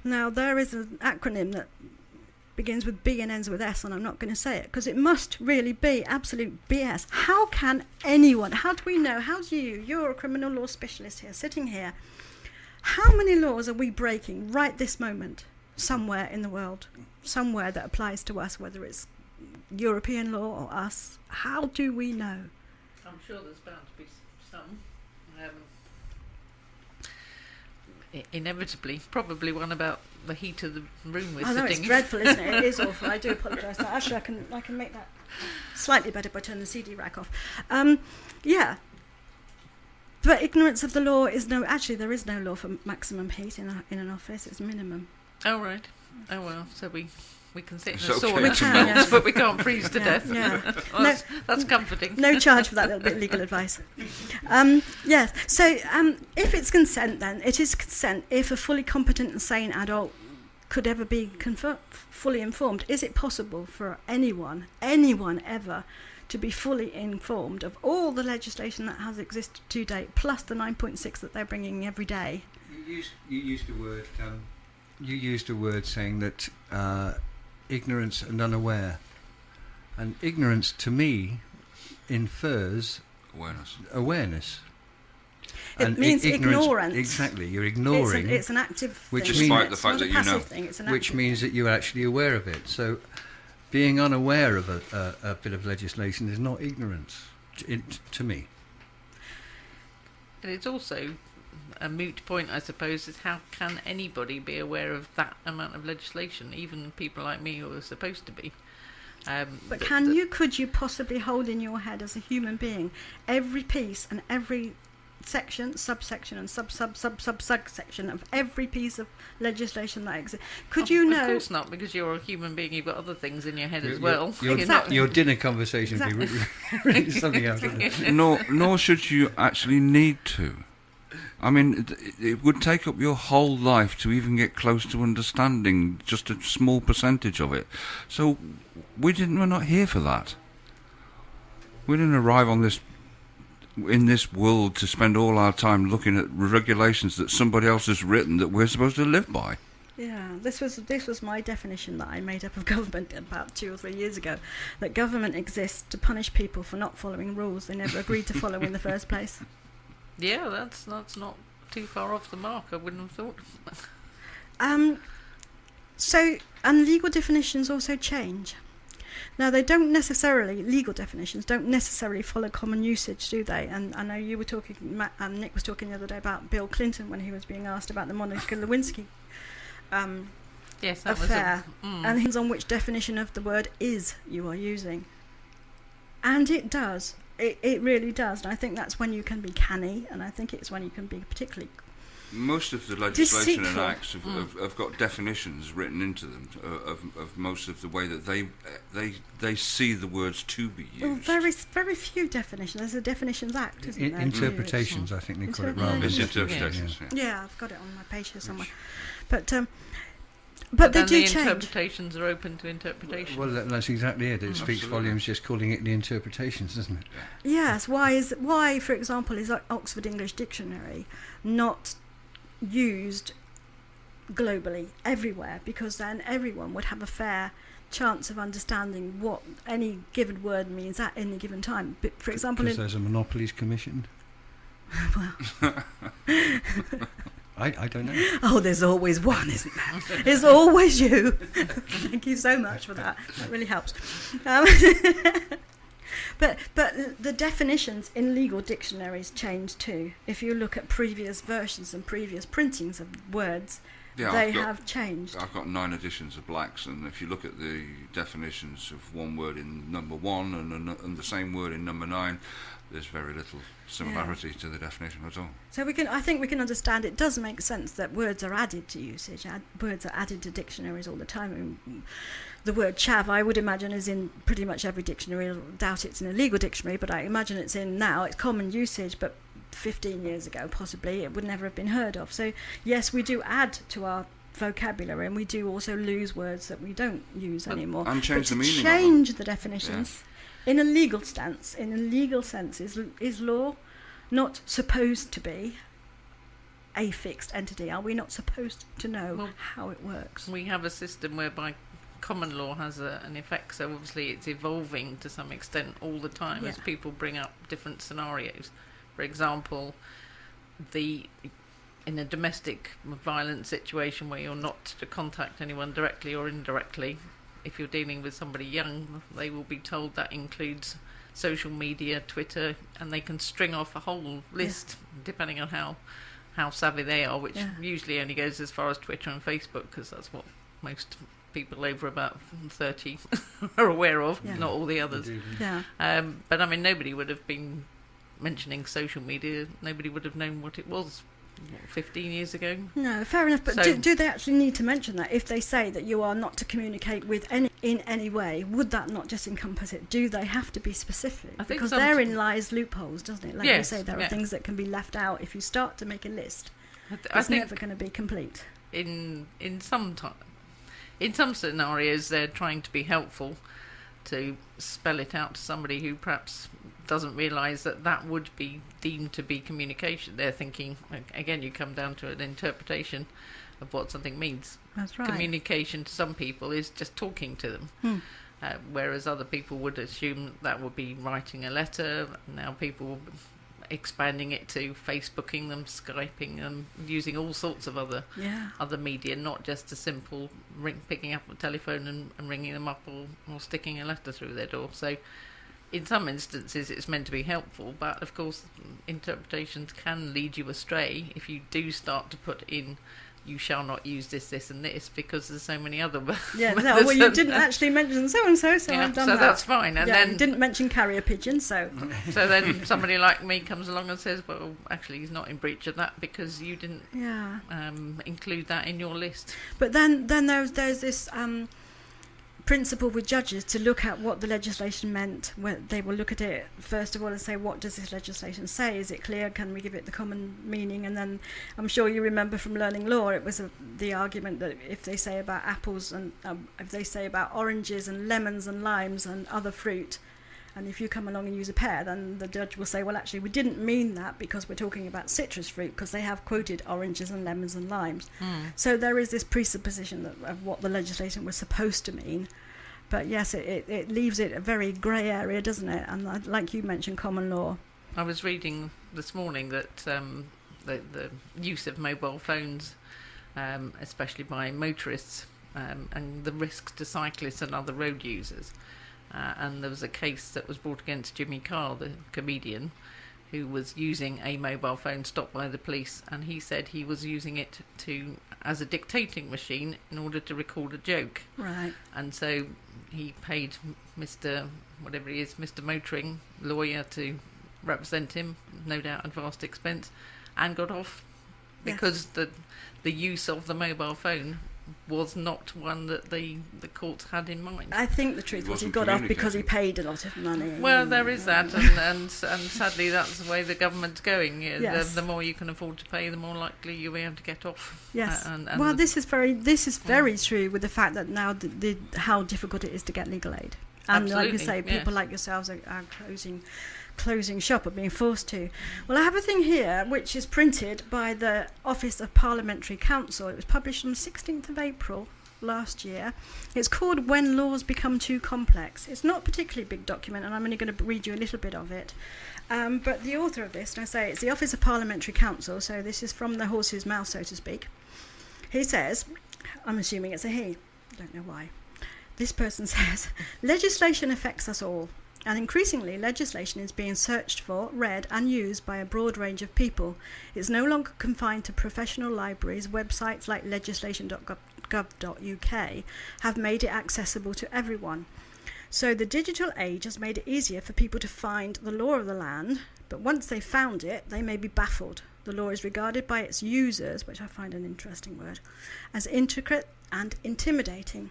Speaker 1: Now, there is an acronym that begins with B and ends with S, and I'm not going to say it because it must really be absolute BS. How can anyone, how do we know, how do you're a criminal law specialist here, sitting here, how many laws are we breaking right this moment, somewhere in the world, somewhere that applies to us, whether it's European law or us? How do we know?
Speaker 3: I'm sure there's bound to be some. Inevitably, probably one about the heat of the room we're
Speaker 1: I know,
Speaker 3: sitting
Speaker 1: it's
Speaker 3: in.
Speaker 1: dreadful, isn't it? It is awful. I do apologise. Actually, I can make that slightly better by turning the CD rack off. Yeah. But ignorance of the law is actually there is no law for maximum heat in an office. It's minimum.
Speaker 3: Oh, right. Oh, well, so we can sit in
Speaker 4: It's
Speaker 3: a
Speaker 4: okay
Speaker 3: sauna,
Speaker 4: to
Speaker 1: melt.
Speaker 3: yeah, but we can't freeze to death.
Speaker 1: Yeah.
Speaker 3: Well, that's comforting.
Speaker 1: No charge for that little bit of legal advice. Yes. So if it's consent, then it is consent if a fully competent and sane adult could ever be fully informed. Is it possible for anyone ever, to be fully informed of all the legislation that has existed to date, plus the 9.6 that they're bringing every day?
Speaker 2: You used a word saying that ignorance and unaware, and ignorance to me infers awareness.
Speaker 1: It means ignorance.
Speaker 2: Exactly, you're ignoring.
Speaker 1: It's an active
Speaker 2: which
Speaker 1: thing.
Speaker 2: means-
Speaker 4: Despite the
Speaker 1: It's
Speaker 4: fact
Speaker 1: not a
Speaker 4: that you know.
Speaker 1: passive thing, it's an
Speaker 2: which
Speaker 1: active
Speaker 2: means that you're actually aware of it. So being unaware of a bit of legislation is not ignorance, to me.
Speaker 3: And it's also a moot point, I suppose, is how can anybody be aware of that amount of legislation, even people like me who are supposed to be?
Speaker 1: But could you possibly hold in your head as a human being every piece and every section, subsection and subsection of every piece of legislation that exists? Could you know?
Speaker 3: Of course not, because you're a human being, you've got other things in your head as well.
Speaker 1: Exactly.
Speaker 2: Your dinner conversation would be really something else. Wouldn't it?
Speaker 4: Nor should you actually need to. I mean, it would take up your whole life to even get close to understanding just a small percentage of it. So we're not here for that. We didn't arrive in this world to spend all our time looking at regulations that somebody else has written that we're supposed to live by.
Speaker 1: Yeah, this was my definition that I made up of government about 2 or 3 years ago. That government exists to punish people for not following rules they never agreed to follow in the first place.
Speaker 3: Yeah, that's not too far off the mark, I wouldn't have thought.
Speaker 1: And legal definitions also change. Now, legal definitions don't necessarily follow common usage, do they? And I know you were talking, Nick was talking the other day about Bill Clinton when he was being asked about the Monica Lewinsky
Speaker 3: Yes, that
Speaker 1: affair,
Speaker 3: was
Speaker 1: and hints on which definition of the word "is" you are using. And it does. It really does. And I think that's when you can be canny, and I think it's when you can be particularly
Speaker 4: Most of the legislation
Speaker 1: deceitful.
Speaker 4: and acts have got definitions written into them of most of the way that they see the words to be used.
Speaker 1: Well, very few definitions. There's a Definitions Act, isn't there?
Speaker 2: Interpretations, I think they call it rather.
Speaker 4: It's
Speaker 2: than
Speaker 4: interpretations.
Speaker 2: definitions.
Speaker 4: Yeah.
Speaker 1: Yeah, I've got it on my page here somewhere. But
Speaker 3: but
Speaker 1: they
Speaker 3: then
Speaker 1: do
Speaker 3: the
Speaker 1: change.
Speaker 3: interpretations are open to interpretation.
Speaker 2: Well, that's exactly it. It speaks
Speaker 4: Absolutely.
Speaker 2: volumes just calling it the interpretations, doesn't it?
Speaker 1: Yes. Why, for example, is Oxford English Dictionary not used globally everywhere? Because then everyone would have a fair chance of understanding what any given word means at any given time. But for example,
Speaker 2: Because there's a monopolies commission.
Speaker 1: well,
Speaker 2: I don't know.
Speaker 1: oh, there's always one, isn't there? It's always you. Thank you so much for that. That really helps. But the definitions in legal dictionaries change too. If you look at previous versions and previous printings of words,
Speaker 4: Yeah,
Speaker 1: they have changed.
Speaker 4: I've got 9 editions of Blacks, and if you look at the definitions of one word in number 1 and the same word in number 9, there's very little similarity to the definition at all.
Speaker 1: So I think we can understand it does make sense that words are added to usage. Words are added to dictionaries all the time. I mean, the word chav, I would imagine, is in pretty much every dictionary. I doubt it's in a legal dictionary, but I imagine it's in now. It's common usage, but 15 years ago, possibly, it would never have been heard of. So, yes, we do add to our vocabulary, and we do also lose words that we don't use anymore.
Speaker 4: And change the meaning of them.
Speaker 1: Change the definitions. In a legal sense, is law not supposed to be a fixed entity? Are we not supposed to know how it works?
Speaker 3: We have a system whereby common law has an effect, so obviously it's evolving to some extent all the time as people bring up different scenarios. For example, in a domestic violence situation where you're not to contact anyone directly or indirectly, if you're dealing with somebody young, they will be told that includes social media, Twitter, and they can string off a whole list depending on how savvy they are, which usually only goes as far as Twitter and Facebook, because that's what most people over about 30 are aware of, not all the others. But I mean, nobody would have been mentioning social media, nobody would have known what it was 15 years ago.
Speaker 1: No, fair enough, but do they actually need to mention that? If they say that you are not to communicate with in any way, would that not just encompass it? Do they have to be specific?
Speaker 3: I think
Speaker 1: because therein lies loopholes, doesn't it? Like you say, there are things that can be left out if you start to make a list. It's never going to be complete.
Speaker 3: In some scenarios, they're trying to be helpful to spell it out to somebody who perhaps doesn't realise that would be deemed to be communication. They're thinking, again, you come down to an interpretation of what something means.
Speaker 1: That's right.
Speaker 3: Communication to some people is just talking to them, whereas other people would assume that would be writing a letter. Now people expanding it to Facebooking them, Skyping them, using all sorts of other media, not just a simple picking up the telephone and ringing them up or sticking a letter through their door. So in some instances it's meant to be helpful, but of course interpretations can lead you astray if you do start to put in you shall not use this and this, because there's so many other
Speaker 1: well, you didn't actually mention so and so I've done that.
Speaker 3: So that's fine. And then
Speaker 1: you didn't mention carrier pigeon, so
Speaker 3: then somebody like me comes along and says, well, actually he's not in breach of that because you didn't include that in your list.
Speaker 1: But then there's this principle with judges to look at what the legislation meant. They will look at it first of all and say, what does this legislation say? Is it clear? Can we give it the common meaning? And then I'm sure you remember from learning law, it was the argument that if they say about apples and if they say about oranges and lemons and limes and other fruit, and if you come along and use a pear, then the judge will say, well, actually, we didn't mean that because we're talking about citrus fruit, because they have quoted oranges and lemons and limes. So there is this presupposition of what the legislation was supposed to mean. But yes, it leaves it a very grey area, doesn't it? And like you mentioned, common law.
Speaker 3: I was reading this morning that the use of mobile phones, especially by motorists, and the risks to cyclists and other road users. And there was a case that was brought against Jimmy Carr, the comedian, who was using a mobile phone stopped by the police, and he said he was using it as a dictating machine in order to record a joke.
Speaker 1: Right.
Speaker 3: And so he paid Mr. Motoring lawyer to represent him, no doubt at vast expense, and got off because the use of the mobile phone was not one that the courts had in mind.
Speaker 1: I think the truth was he got off because he paid a lot of money.
Speaker 3: Well, there is that, and sadly that's the way the government's going.
Speaker 1: Yes.
Speaker 3: The more you can afford to pay, the more likely you'll be able to get off.
Speaker 1: Yes.
Speaker 3: And
Speaker 1: well, this is very true with the fact that now how difficult it is to get legal aid. And
Speaker 3: absolutely,
Speaker 1: like you say, people like yourselves are closing shop or being forced to. Well, I have a thing here which is printed by the Office of Parliamentary Counsel. It was published on the 16th of April last year. It's called When Laws Become Too Complex. It's not a particularly big document, and I'm only going to read you a little bit of it. But the author of this, and I say it's the Office of Parliamentary Counsel, so this is from the horse's mouth, so to speak. He says, I'm assuming it's a he, I don't know why. This person says, legislation affects us all. And increasingly, legislation is being searched for, read and used by a broad range of people. It's no longer confined to professional libraries. Websites like legislation.gov.uk have made it accessible to everyone. So the digital age has made it easier for people to find the law of the land, but once they've found it, they may be baffled. The law is regarded by its users, which I find an interesting word, as intricate and intimidating.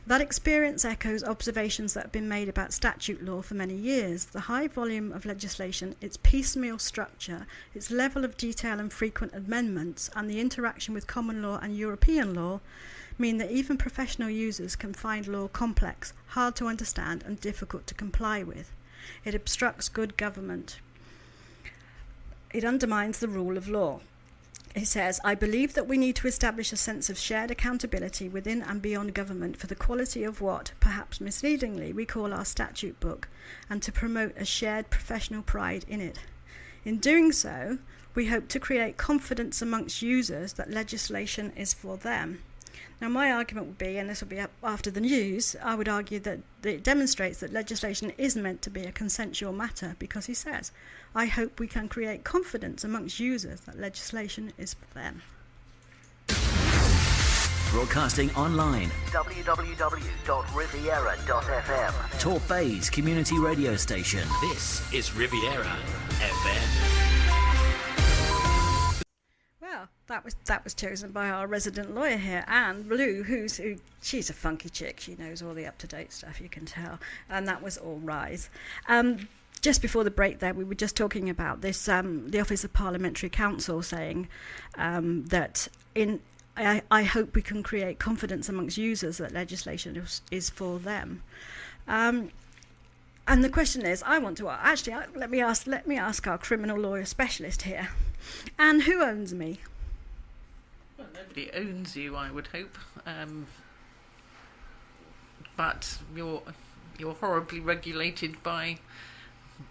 Speaker 1: That experience echoes observations that have been made about statute law for many years. The high volume of legislation, its piecemeal structure, its level of detail and frequent amendments, and the interaction with common law and European law mean that even professional users can find law complex, hard to understand, and difficult to comply with. It obstructs good government. It undermines the rule of law. He says, I believe that we need to establish a sense of shared accountability within and beyond government for the quality of what, perhaps misleadingly, we call our statute book, and to promote a shared professional pride in it. In doing so, we hope to create confidence amongst users that legislation is for them. Now, my argument would be, and this will be up after the news, I would argue that it demonstrates that legislation is meant to be a consensual matter, because he says, I hope we can create confidence amongst users that legislation is for them.
Speaker 5: Broadcasting online.
Speaker 6: www.riviera.fm.
Speaker 5: Torp Bay's community radio station. This is Riviera FM.
Speaker 1: Well, that was chosen by our resident lawyer here, Anne Blue, she's a funky chick. She knows all the up-to-date stuff, you can tell. And that was All Rise. Just before the break there, we were just talking about this, the Office of Parliamentary Counsel saying that I hope we can create confidence amongst users that legislation is for them. And the question is, let me ask our criminal lawyer specialist here. And who owns me?
Speaker 3: Well, nobody owns you, I would hope. But you're horribly regulated by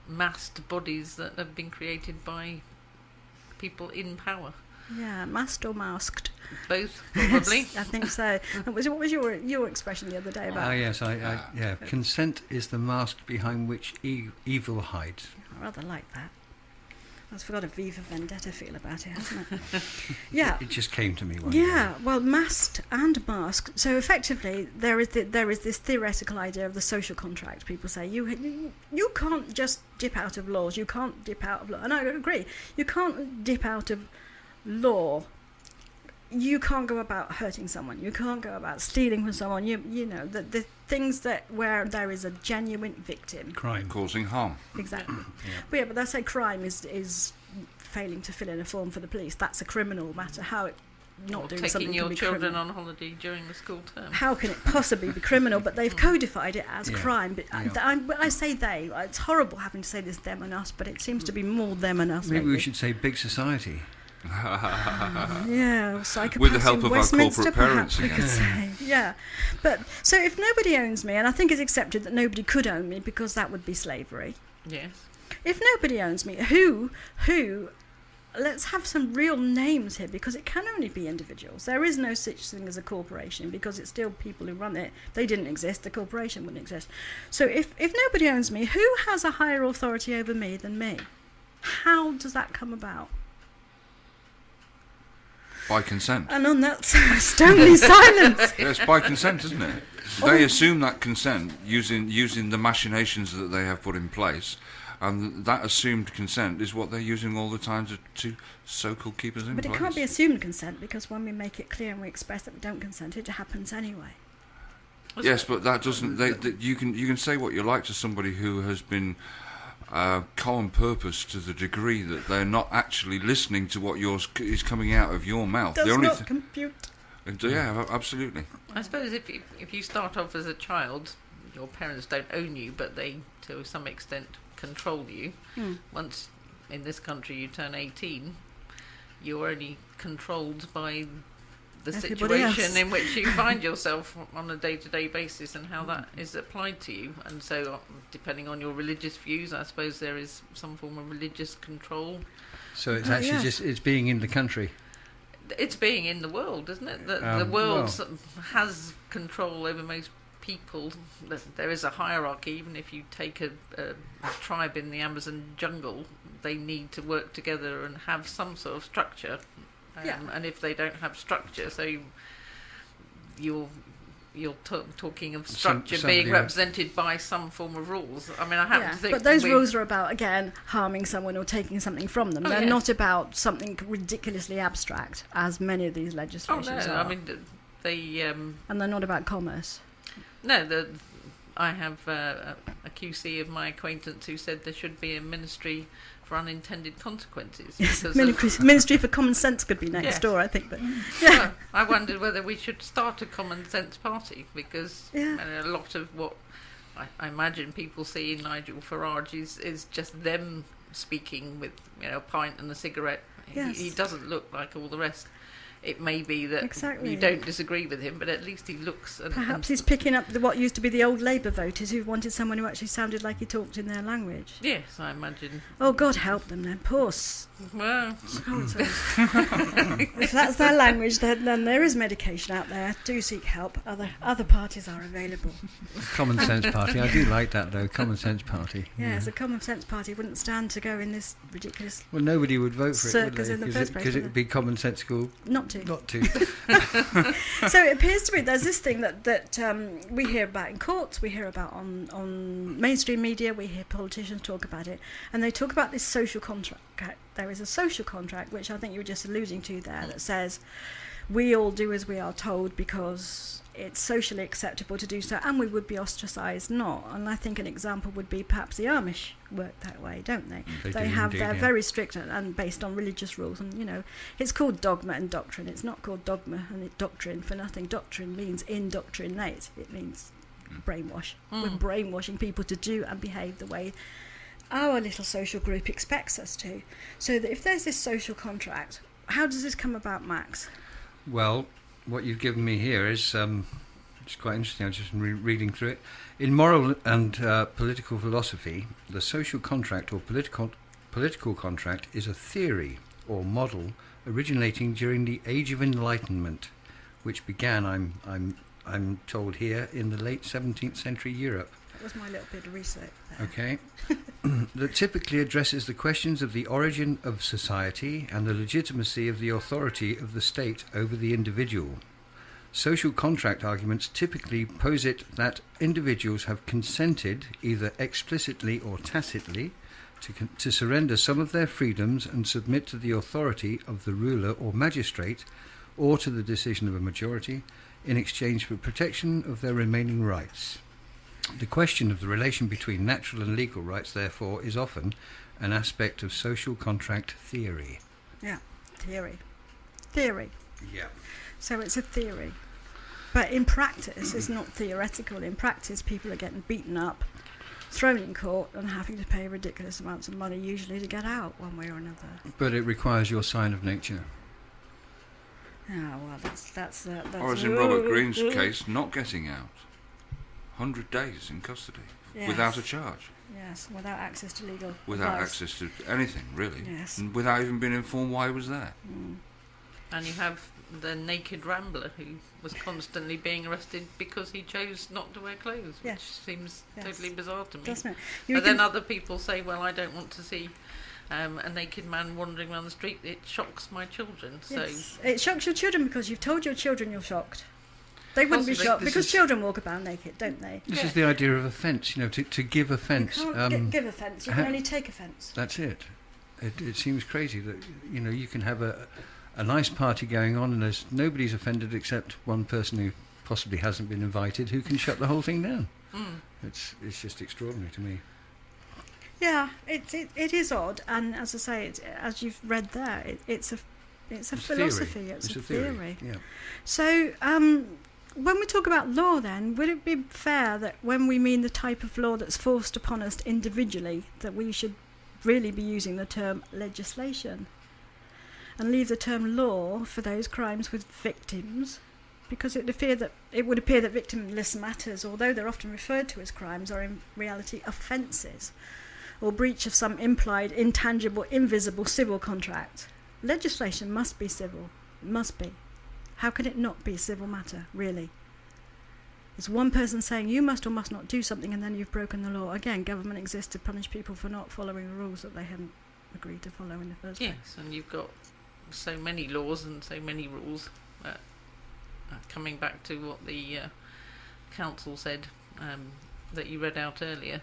Speaker 3: masked bodies that have been created by people in power.
Speaker 1: Yeah, masked or masked?
Speaker 3: Both, probably.
Speaker 1: Yes, I think so. What was your expression the other day about?
Speaker 2: Yes, consent is the mask behind which evil hides.
Speaker 1: I rather like that. I've got a Viva Vendetta feel about it, hasn't it? Yeah.
Speaker 2: It just came to me one
Speaker 1: day. Well, masked and masked. So effectively, there is this theoretical idea of the social contract. People say you can't just dip out of laws. You can't dip out of law. And I agree. You can't dip out of law. You can't go about hurting someone. You can't go about stealing from someone. You know the things where there is a genuine victim.
Speaker 2: Crime.
Speaker 4: Causing harm.
Speaker 1: Exactly. But I say crime is failing to fill in a form for the police. That's a criminal matter. How it not doing something
Speaker 3: taking your children
Speaker 1: criminal.
Speaker 3: on holiday during the school term.
Speaker 1: How can it possibly be criminal? But they've codified it as crime. But I say they. It's horrible having to say this them and us, but it seems to be more them and us.
Speaker 2: Maybe we should say big society.
Speaker 1: Psychopaths
Speaker 4: with the help
Speaker 1: in
Speaker 4: of
Speaker 1: Westminster,
Speaker 4: our corporate parents
Speaker 1: we could say. Yeah, but so if nobody owns me, and I think it's accepted that nobody could own me because that would be slavery.
Speaker 3: Yes.
Speaker 1: If nobody owns me, who? Let's have some real names here, because it can only be individuals. There is no such thing as a corporation, because it's still people who run it. If they didn't exist, the corporation wouldn't exist. So if nobody owns me, who has a higher authority over me than me? How does that come about?
Speaker 4: By consent.
Speaker 1: And on that stony silence.
Speaker 4: Yes, by consent, isn't it? They assume that consent using the machinations that they have put in place, and that assumed consent is what they're using all the time to so-called keep us in place.
Speaker 1: But it can't be assumed consent, because when we make it clear and we express that we don't consent, it happens anyway.
Speaker 4: Yes, but that doesn't. You can say what you like to somebody who has been common purpose to the degree that they're not actually listening to what is coming out of your mouth.
Speaker 1: Does not compute.
Speaker 4: Yeah, absolutely.
Speaker 3: I suppose if you start off as a child, your parents don't own you, but they, to some extent, control you. Once in this country you turn 18, you're only controlled by the situation in which you find yourself on a day-to-day basis and how that is applied to you. And so, depending on your religious views, I suppose there is some form of religious control.
Speaker 2: So it's actually it's being in the country.
Speaker 3: It's being in the world, isn't it? The world has control over most people. There is a hierarchy. Even if you take a tribe in the Amazon jungle, they need to work together and have some sort of structure. And if they don't have structure, so you're talking of structure being represented by some form of rules. I mean, I happen to think...
Speaker 1: But those rules are about, again, harming someone or taking something from them. They're not about something ridiculously abstract, as many of these legislations are.
Speaker 3: I mean, they...
Speaker 1: and they're not about commerce.
Speaker 3: No, I have a QC of my acquaintance who said there should be a ministry for unintended consequences.
Speaker 1: Yes, Ministry for Common Sense could be next door, I think. But
Speaker 3: well, I wondered whether we should start a common sense party, because a lot of what I imagine people see in Nigel Farage is just them speaking with a pint and a cigarette
Speaker 1: Yes.
Speaker 3: He doesn't look like all the rest. It may be that
Speaker 1: Exactly.
Speaker 3: you don't disagree with him, but at least he looks...
Speaker 1: Perhaps he's picking up what used to be the old Labour voters who wanted someone who actually sounded like he talked in their language.
Speaker 3: Yes, I imagine.
Speaker 1: Oh, God help them then. Poor
Speaker 3: Well,
Speaker 1: if that's their language, then there is medication out there. Do seek help. Other parties are available.
Speaker 2: Common Sense Party. I do like that, though. Common Sense Party.
Speaker 1: Yes, a Common Sense Party wouldn't stand to go in this ridiculous
Speaker 2: Well, nobody would vote for it, would
Speaker 1: circus
Speaker 2: they?
Speaker 1: in the first place.
Speaker 2: Because it would be commonsensical
Speaker 1: Not to.
Speaker 2: not to.
Speaker 1: So it appears to me there's this thing that we hear about in courts, we hear about on mainstream media, we hear politicians talk about it, and they talk about this social contract. There is a social contract, which I think you were just alluding to there, that says we all do as we are told because it's socially acceptable to do so, and we would be ostracised not. And I think an example would be perhaps the Amish work that way, don't they?
Speaker 2: They do indeed,
Speaker 1: they're
Speaker 2: yeah.
Speaker 1: very strict and based on religious rules, and it's called dogma and doctrine. It's not called dogma and doctrine for nothing. Doctrine means indoctrinate. It means brainwash. We're brainwashing people to do and behave the way our little social group expects us to. So that if there's this social contract, how does this come about, Max?
Speaker 2: Well, what you've given me here is it's quite interesting. I've just been reading through it. In moral and political philosophy, the social contract or political contract is a theory or model originating during the Age of Enlightenment, which began, I'm told here, in the late 17th century Europe.
Speaker 1: That was my little bit of research there.
Speaker 2: Okay. That typically addresses the questions of the origin of society and the legitimacy of the authority of the state over the individual. Social contract arguments typically posit that individuals have consented, either explicitly or tacitly, to surrender some of their freedoms and submit to the authority of the ruler or magistrate, or to the decision of a majority, in exchange for protection of their remaining rights. The question of the relation between natural and legal rights, therefore, is often an aspect of social contract theory.
Speaker 1: Yeah, theory.
Speaker 2: Yeah.
Speaker 1: So it's a theory. But in practice, it's not theoretical. In practice, people are getting beaten up, thrown in court, and having to pay ridiculous amounts of money, usually to get out one way or another.
Speaker 2: But it requires your sign of nature.
Speaker 1: Oh, well, that's
Speaker 4: Or as in Robert Greene's case, not getting out. 100 days in custody
Speaker 1: Yes.
Speaker 4: without a charge.
Speaker 1: Yes, without access to legal
Speaker 4: Without
Speaker 1: advice.
Speaker 4: access to anything, really.
Speaker 1: Yes.
Speaker 4: And without even being informed why he was there.
Speaker 3: and you have the naked rambler who was constantly being arrested because he chose not to wear clothes, which
Speaker 1: Yes.
Speaker 3: seems
Speaker 1: Yes.
Speaker 3: totally bizarre to me.
Speaker 1: Doesn't it?
Speaker 3: But then other people say, well, I don't want to see a naked man wandering around the street. It shocks my children.
Speaker 1: Yes. It shocks your children because you've told your children you're shocked. They wouldn't be
Speaker 3: Possibly.
Speaker 1: shocked
Speaker 2: This
Speaker 1: because
Speaker 2: is-
Speaker 1: children walk about naked, don't they?
Speaker 2: This is the idea of offence, to give offence.
Speaker 1: You can't give offence, you can
Speaker 2: ha-
Speaker 1: only take offence.
Speaker 2: That's it. It seems crazy that, you can have a nice party going on and there's nobody's offended except one person who possibly hasn't been invited who can shut the whole thing down. It's just extraordinary to me.
Speaker 1: Yeah, it is odd, and as I say, as you've read there, it's a philosophy, it's a theory.
Speaker 2: Yeah.
Speaker 1: So, when we talk about law then, would it be fair that when we mean the type of law that's forced upon us individually, that we should really be using the term legislation and leave the term law for those crimes with victims? Because it would appear that victimless matters, although they're often referred to as crimes, are in reality offences or breach of some implied, intangible, invisible civil contract. Legislation must be civil. It must be. How can it not be a civil matter, really? It's one person saying you must or must not do something and then you've broken the law. Again, government exists to punish people for not following the rules that they hadn't agreed to follow in the first place.
Speaker 3: Yes, and you've got so many laws and so many rules. Coming back to what the council said that you read out earlier,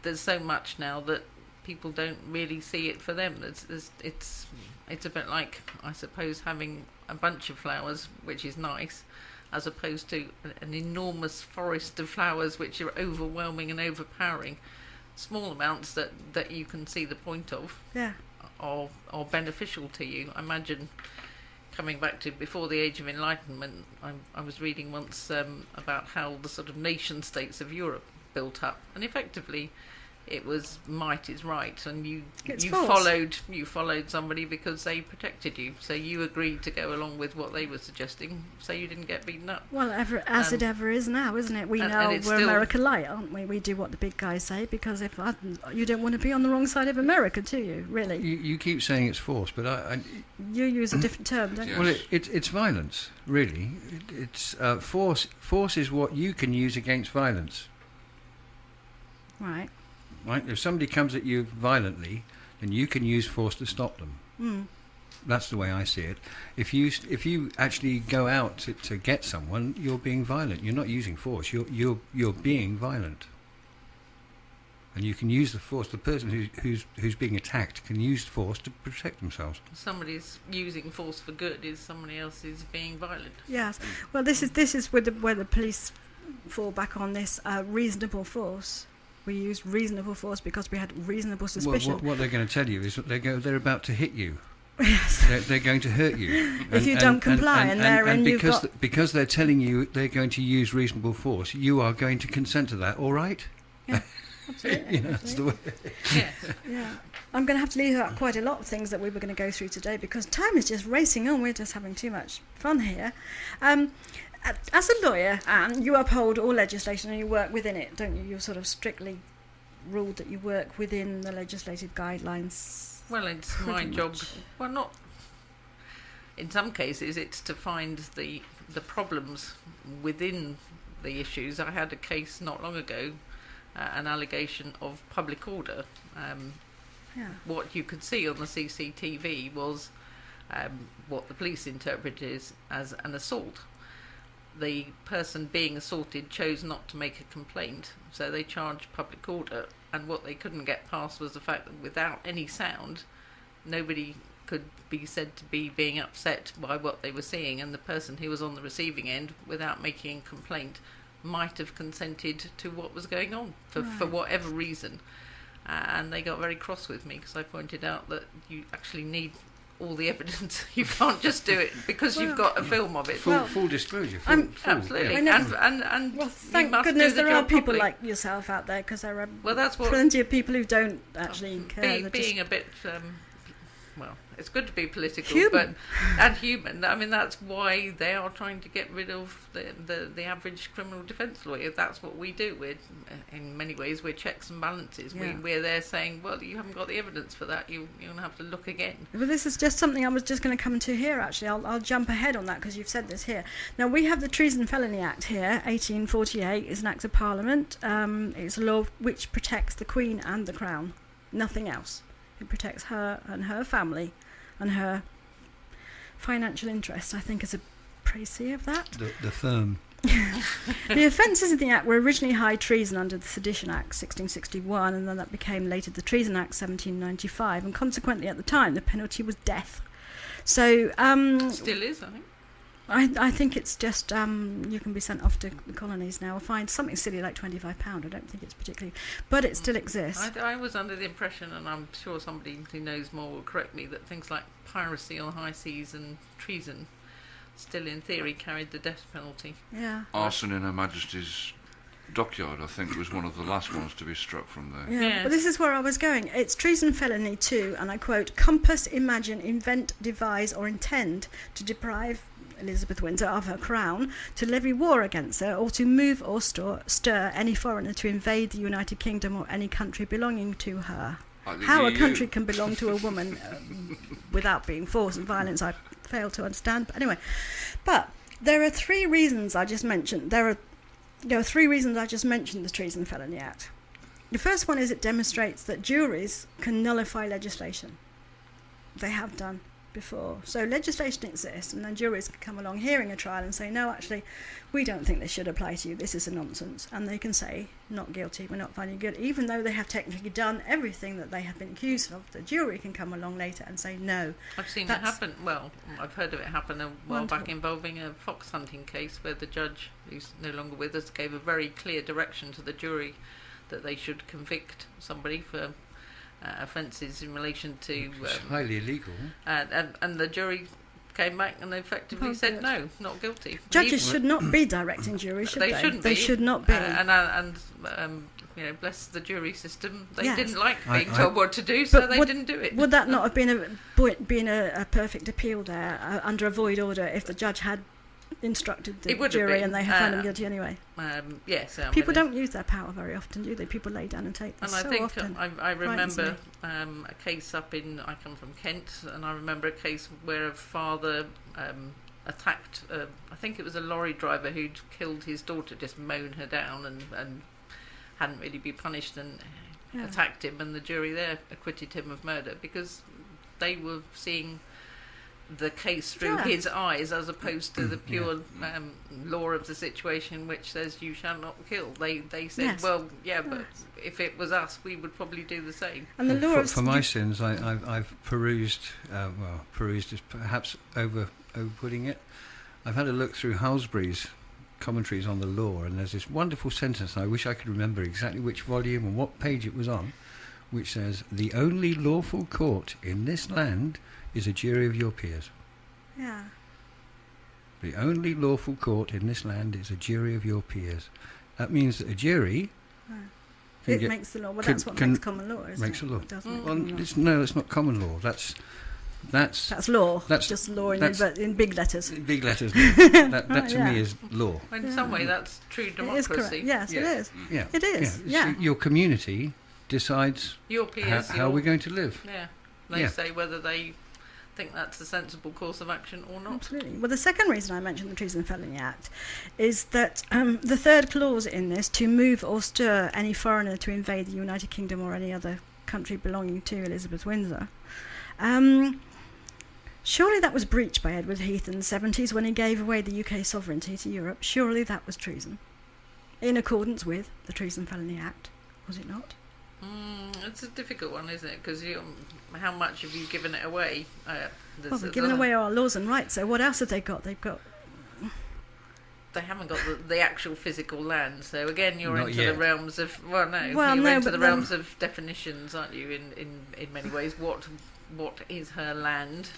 Speaker 3: there's so much now that people don't really see it for them. It's a bit like, I suppose, having a bunch of flowers, which is nice, as opposed to an enormous forest of flowers which are overwhelming and overpowering. Small amounts that you can see the point of
Speaker 1: Yeah.
Speaker 3: are beneficial to you. I imagine, coming back to before the Age of Enlightenment, I was reading once about how the sort of nation states of Europe built up, and effectively it was might is right, and you
Speaker 1: force.
Speaker 3: followed somebody because they protected you, so you agreed to go along with what they were suggesting, so you didn't get beaten up.
Speaker 1: Well, as it ever is now, isn't it? We know we're America light, aren't we? We do what the big guys say, because you don't want to be on the wrong side of America, do you? Really?
Speaker 2: You keep saying it's force, but
Speaker 1: you use a different term, don't you?
Speaker 2: Well, it's violence, really. It's force. Force is what you can use against violence.
Speaker 1: Right.
Speaker 2: Right. If somebody comes at you violently, then you can use force to stop them.
Speaker 1: Mm.
Speaker 2: That's the way I see it. If you actually go out to get someone, you're being violent. You're not using force. You're being violent. And you can use the force. The person who's being attacked can use force to protect themselves.
Speaker 3: Somebody's using force for good is somebody else is being violent.
Speaker 1: Yes. Well, this is where the police fall back on this reasonable force. We used reasonable force because we had reasonable suspicion.
Speaker 2: What they're going to tell you is that they're about to hit you.
Speaker 1: Yes.
Speaker 2: They're going to hurt you.
Speaker 1: If you don't comply, and
Speaker 2: because they're telling you they're going to use reasonable force, you are going to consent to that. All right?
Speaker 1: Yeah, absolutely.
Speaker 2: That's the way.
Speaker 3: Yes.
Speaker 1: Yeah. I'm going to have to leave out quite a lot of things that we were going to go through today because time is just racing on. We're just having too much fun here. As a lawyer, Anne, you uphold all legislation and you work within it, don't you? You're sort of strictly ruled that you work within the legislative guidelines.
Speaker 3: Well, it's my job. Well, not. In some cases, it's to find the problems within the issues. I had a case not long ago, an allegation of public order. What you could see on the CCTV was what the police interpreted as an assault. The person being assaulted chose not to make a complaint, so they charged public order, and what they couldn't get past was the fact that without any sound, nobody could be said to be being upset by what they were seeing, and the person who was on the receiving end, without making a complaint, might have consented to what was going on for whatever reason. And they got very cross with me because I pointed out that you actually need all the evidence. You can't just do it because you've got a film of it.
Speaker 2: Full disclosure.
Speaker 3: Absolutely.
Speaker 1: Yeah.
Speaker 3: And
Speaker 1: well, thank goodness there are people like yourself out there, because there are plenty of people who don't actually care.
Speaker 3: Being a bit, well, it's good to be political,
Speaker 1: human.
Speaker 3: and human. I mean, that's why they are trying to get rid of the average criminal defence lawyer. That's what we do. In many ways, we're checks and balances.
Speaker 1: Yeah.
Speaker 3: We're there saying, well, you haven't got the evidence for that. You're going to have to look again.
Speaker 1: Well, this is just something I was just going to come to here, actually. I'll jump ahead on that because you've said this here. Now, we have the Treason Felony Act here, 1848. It's an Act of Parliament. It's a law which protects the Queen and the Crown. Nothing else. It protects her and her family and her financial interests, I think, is a précis of that.
Speaker 2: The firm.
Speaker 1: The offences in the Act were originally high treason under the Sedition Act 1661, and then that became later the Treason Act 1795, and consequently at the time the penalty was death. So
Speaker 3: still is, I think.
Speaker 1: I think it's just you can be sent off to the colonies now or fined something silly like £25. I don't think it's particularly, but it still exists.
Speaker 3: I was under the impression, and I'm sure somebody who knows more will correct me, that things like piracy on the high seas and treason still in theory carried the death penalty.
Speaker 1: Yeah.
Speaker 4: Arson in Her Majesty's Dockyard, I think, was one of the last ones to be struck from there.
Speaker 1: Yeah,
Speaker 3: yes.
Speaker 1: But this is where I was going. It's treason felony too, and I quote, compass, imagine, invent, devise or intend to deprive Elizabeth Windsor of her crown, to levy war against her, or to move or stir any foreigner to invade the United Kingdom or any country belonging to her. How a country can belong to a woman without being force and violence, I fail to understand. But anyway, there are three reasons I just mentioned. There are three reasons I just mentioned the Treason Felony Act. The first one is it demonstrates that juries can nullify legislation. They have done before. So legislation exists, and then juries can come along hearing a trial and say, no, actually, we don't think this should apply to you. This is a nonsense. And they can say, not guilty, we're not finding you good. Even though they have technically done everything that they have been accused of, the jury can come along later and say, no.
Speaker 3: I've seen it happen. Well, I've heard of it happen a while back involving a fox hunting case where the judge, who's no longer with us, gave a very clear direction to the jury that they should convict somebody for offences in relation to
Speaker 2: it's highly illegal,
Speaker 3: and the jury came back and they effectively said no, not guilty.
Speaker 1: Judges should not be directing juries, should they?
Speaker 3: Shouldn't
Speaker 1: they
Speaker 3: be.
Speaker 1: Should not be.
Speaker 3: And bless the jury system. They
Speaker 1: Yes.
Speaker 3: didn't like being told what to do, so they didn't do it.
Speaker 1: Would that not have been a perfect appeal there under a void order if the judge had instructed the jury and they had found him guilty anyway?
Speaker 3: Yes.
Speaker 1: People don't use their power very often, do they? People lay down and take this
Speaker 3: and
Speaker 1: so
Speaker 3: I think
Speaker 1: often.
Speaker 3: I remember a case I come from Kent, and I remember a case where a father attacked, I think it was a lorry driver who'd killed his daughter, just mown her down and hadn't really been punished, and attacked him, and the jury there acquitted him of murder because they were seeing the case through his eyes as opposed to the pure law of the situation, which says you shall not kill. They said, but if it was us, we would probably do the same.
Speaker 1: And the law
Speaker 2: for my sins, I've perused, perused is perhaps overputting it. I've had a look through Halsbury's commentaries on the law, and there's this wonderful sentence, and I wish I could remember exactly which volume and what page it was on, which says, "The only lawful court in this land is a jury of your peers."
Speaker 1: Yeah.
Speaker 2: The only lawful court in this land is a jury of your peers. That means that a jury...
Speaker 1: It makes the law. Well, that's what makes common law, isn't
Speaker 2: makes
Speaker 1: it?
Speaker 2: a law.
Speaker 1: It doesn't
Speaker 2: Well, it's not common law. That's
Speaker 1: law.
Speaker 2: That's
Speaker 1: just law in big letters.
Speaker 2: Big letters. That to me is law.
Speaker 3: Well, in some way, that's true democracy.
Speaker 1: It is correct. Yes, it is.
Speaker 2: Yeah.
Speaker 1: It is. Yeah.
Speaker 2: Your community decides
Speaker 3: your peers,
Speaker 2: how we're going to live.
Speaker 3: Yeah. They say whether they think that's a sensible course of action or not.
Speaker 1: Absolutely. Well, the second reason I mentioned the Treason and Felony Act is that the third clause in this, to move or stir any foreigner to invade the United Kingdom or any other country belonging to Elizabeth Windsor, surely that was breached by Edward Heath in the 70s when he gave away the UK sovereignty to Europe. Surely that was treason, in accordance with the Treason and Felony Act, was it not?
Speaker 3: It's a difficult one, isn't it? Because how much have you given it away?
Speaker 1: We've given away our laws and rights, so what else have they got?
Speaker 3: They haven't got the actual physical land, so again you're
Speaker 2: Not
Speaker 3: into
Speaker 2: yet.
Speaker 3: the realms of into the realms of definitions, aren't you? In many ways, what is her land?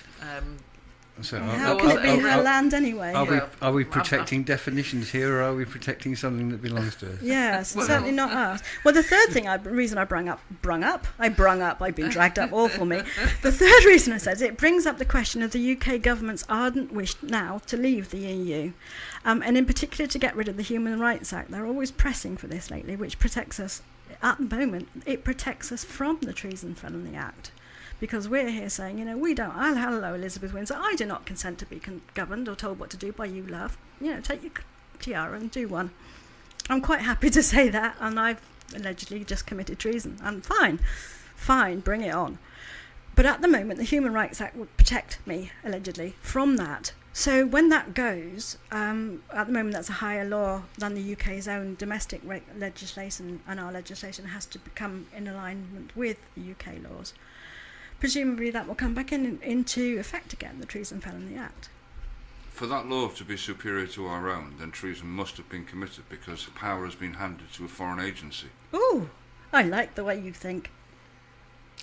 Speaker 2: So
Speaker 1: how can it be her land anyway?
Speaker 2: Are we protecting definitions here, or are we protecting something that belongs to us?
Speaker 1: Yes, certainly not us. Well, the third reason I I've been dragged up, all for me. The third reason I said it brings up the question of the UK government's ardent wish now to leave the EU, and in particular to get rid of the Human Rights Act. They're always pressing for this lately, which protects us, at the moment, it protects us from the Treason and Felony Act. Because we're here saying, we don't. Hello, Elizabeth Windsor. I do not consent to be governed or told what to do by you, love. Take your tiara and do one. I'm quite happy to say that, and I've allegedly just committed treason. And fine, bring it on. But at the moment, the Human Rights Act would protect me, allegedly, from that. So when that goes, at the moment that's a higher law than the UK's own domestic legislation, and our legislation has to become in alignment with the UK laws. Presumably that will come back into effect again, the Treason and Felony Act.
Speaker 4: For that law to be superior to our own, then treason must have been committed because power has been handed to a foreign agency.
Speaker 1: Ooh, I like the way you think.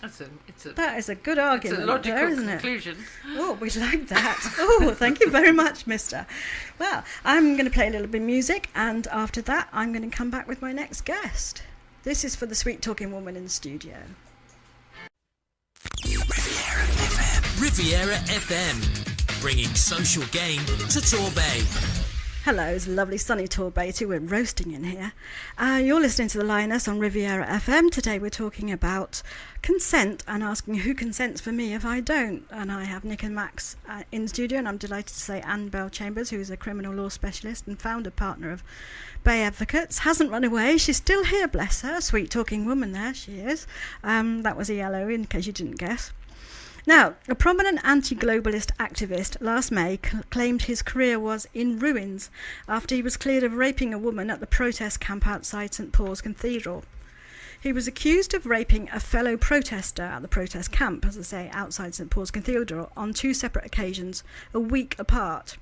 Speaker 1: That is a good argument,
Speaker 3: it's a logical
Speaker 1: isn't
Speaker 3: conclusion.
Speaker 1: it? Oh, we like that. Oh, thank you very much, mister. Well, I'm going to play a little bit of music, and after that I'm going to come back with my next guest. This is for the sweet-talking woman in the studio.
Speaker 5: Riviera FM, bringing social game to Torbay.
Speaker 1: Hello, it's a lovely sunny Torbay too. We're roasting in here. You're listening to the Lioness on Riviera FM. Today we're talking about consent and asking who consents for me if I don't. And I have Nick and Max in the studio, and I'm delighted to say Anne Bellchambers, who's a criminal law specialist and founder partner of Bay Advocates, hasn't run away. She's still here, bless her. Sweet talking woman there, she is. That was a yellow, in case you didn't guess. Now, a prominent anti-globalist activist last May claimed his career was in ruins after he was cleared of raping a woman at the protest camp outside St Paul's Cathedral. He was accused of raping a fellow protester at the protest camp, as I say, outside St Paul's Cathedral, on two separate occasions, a week apart.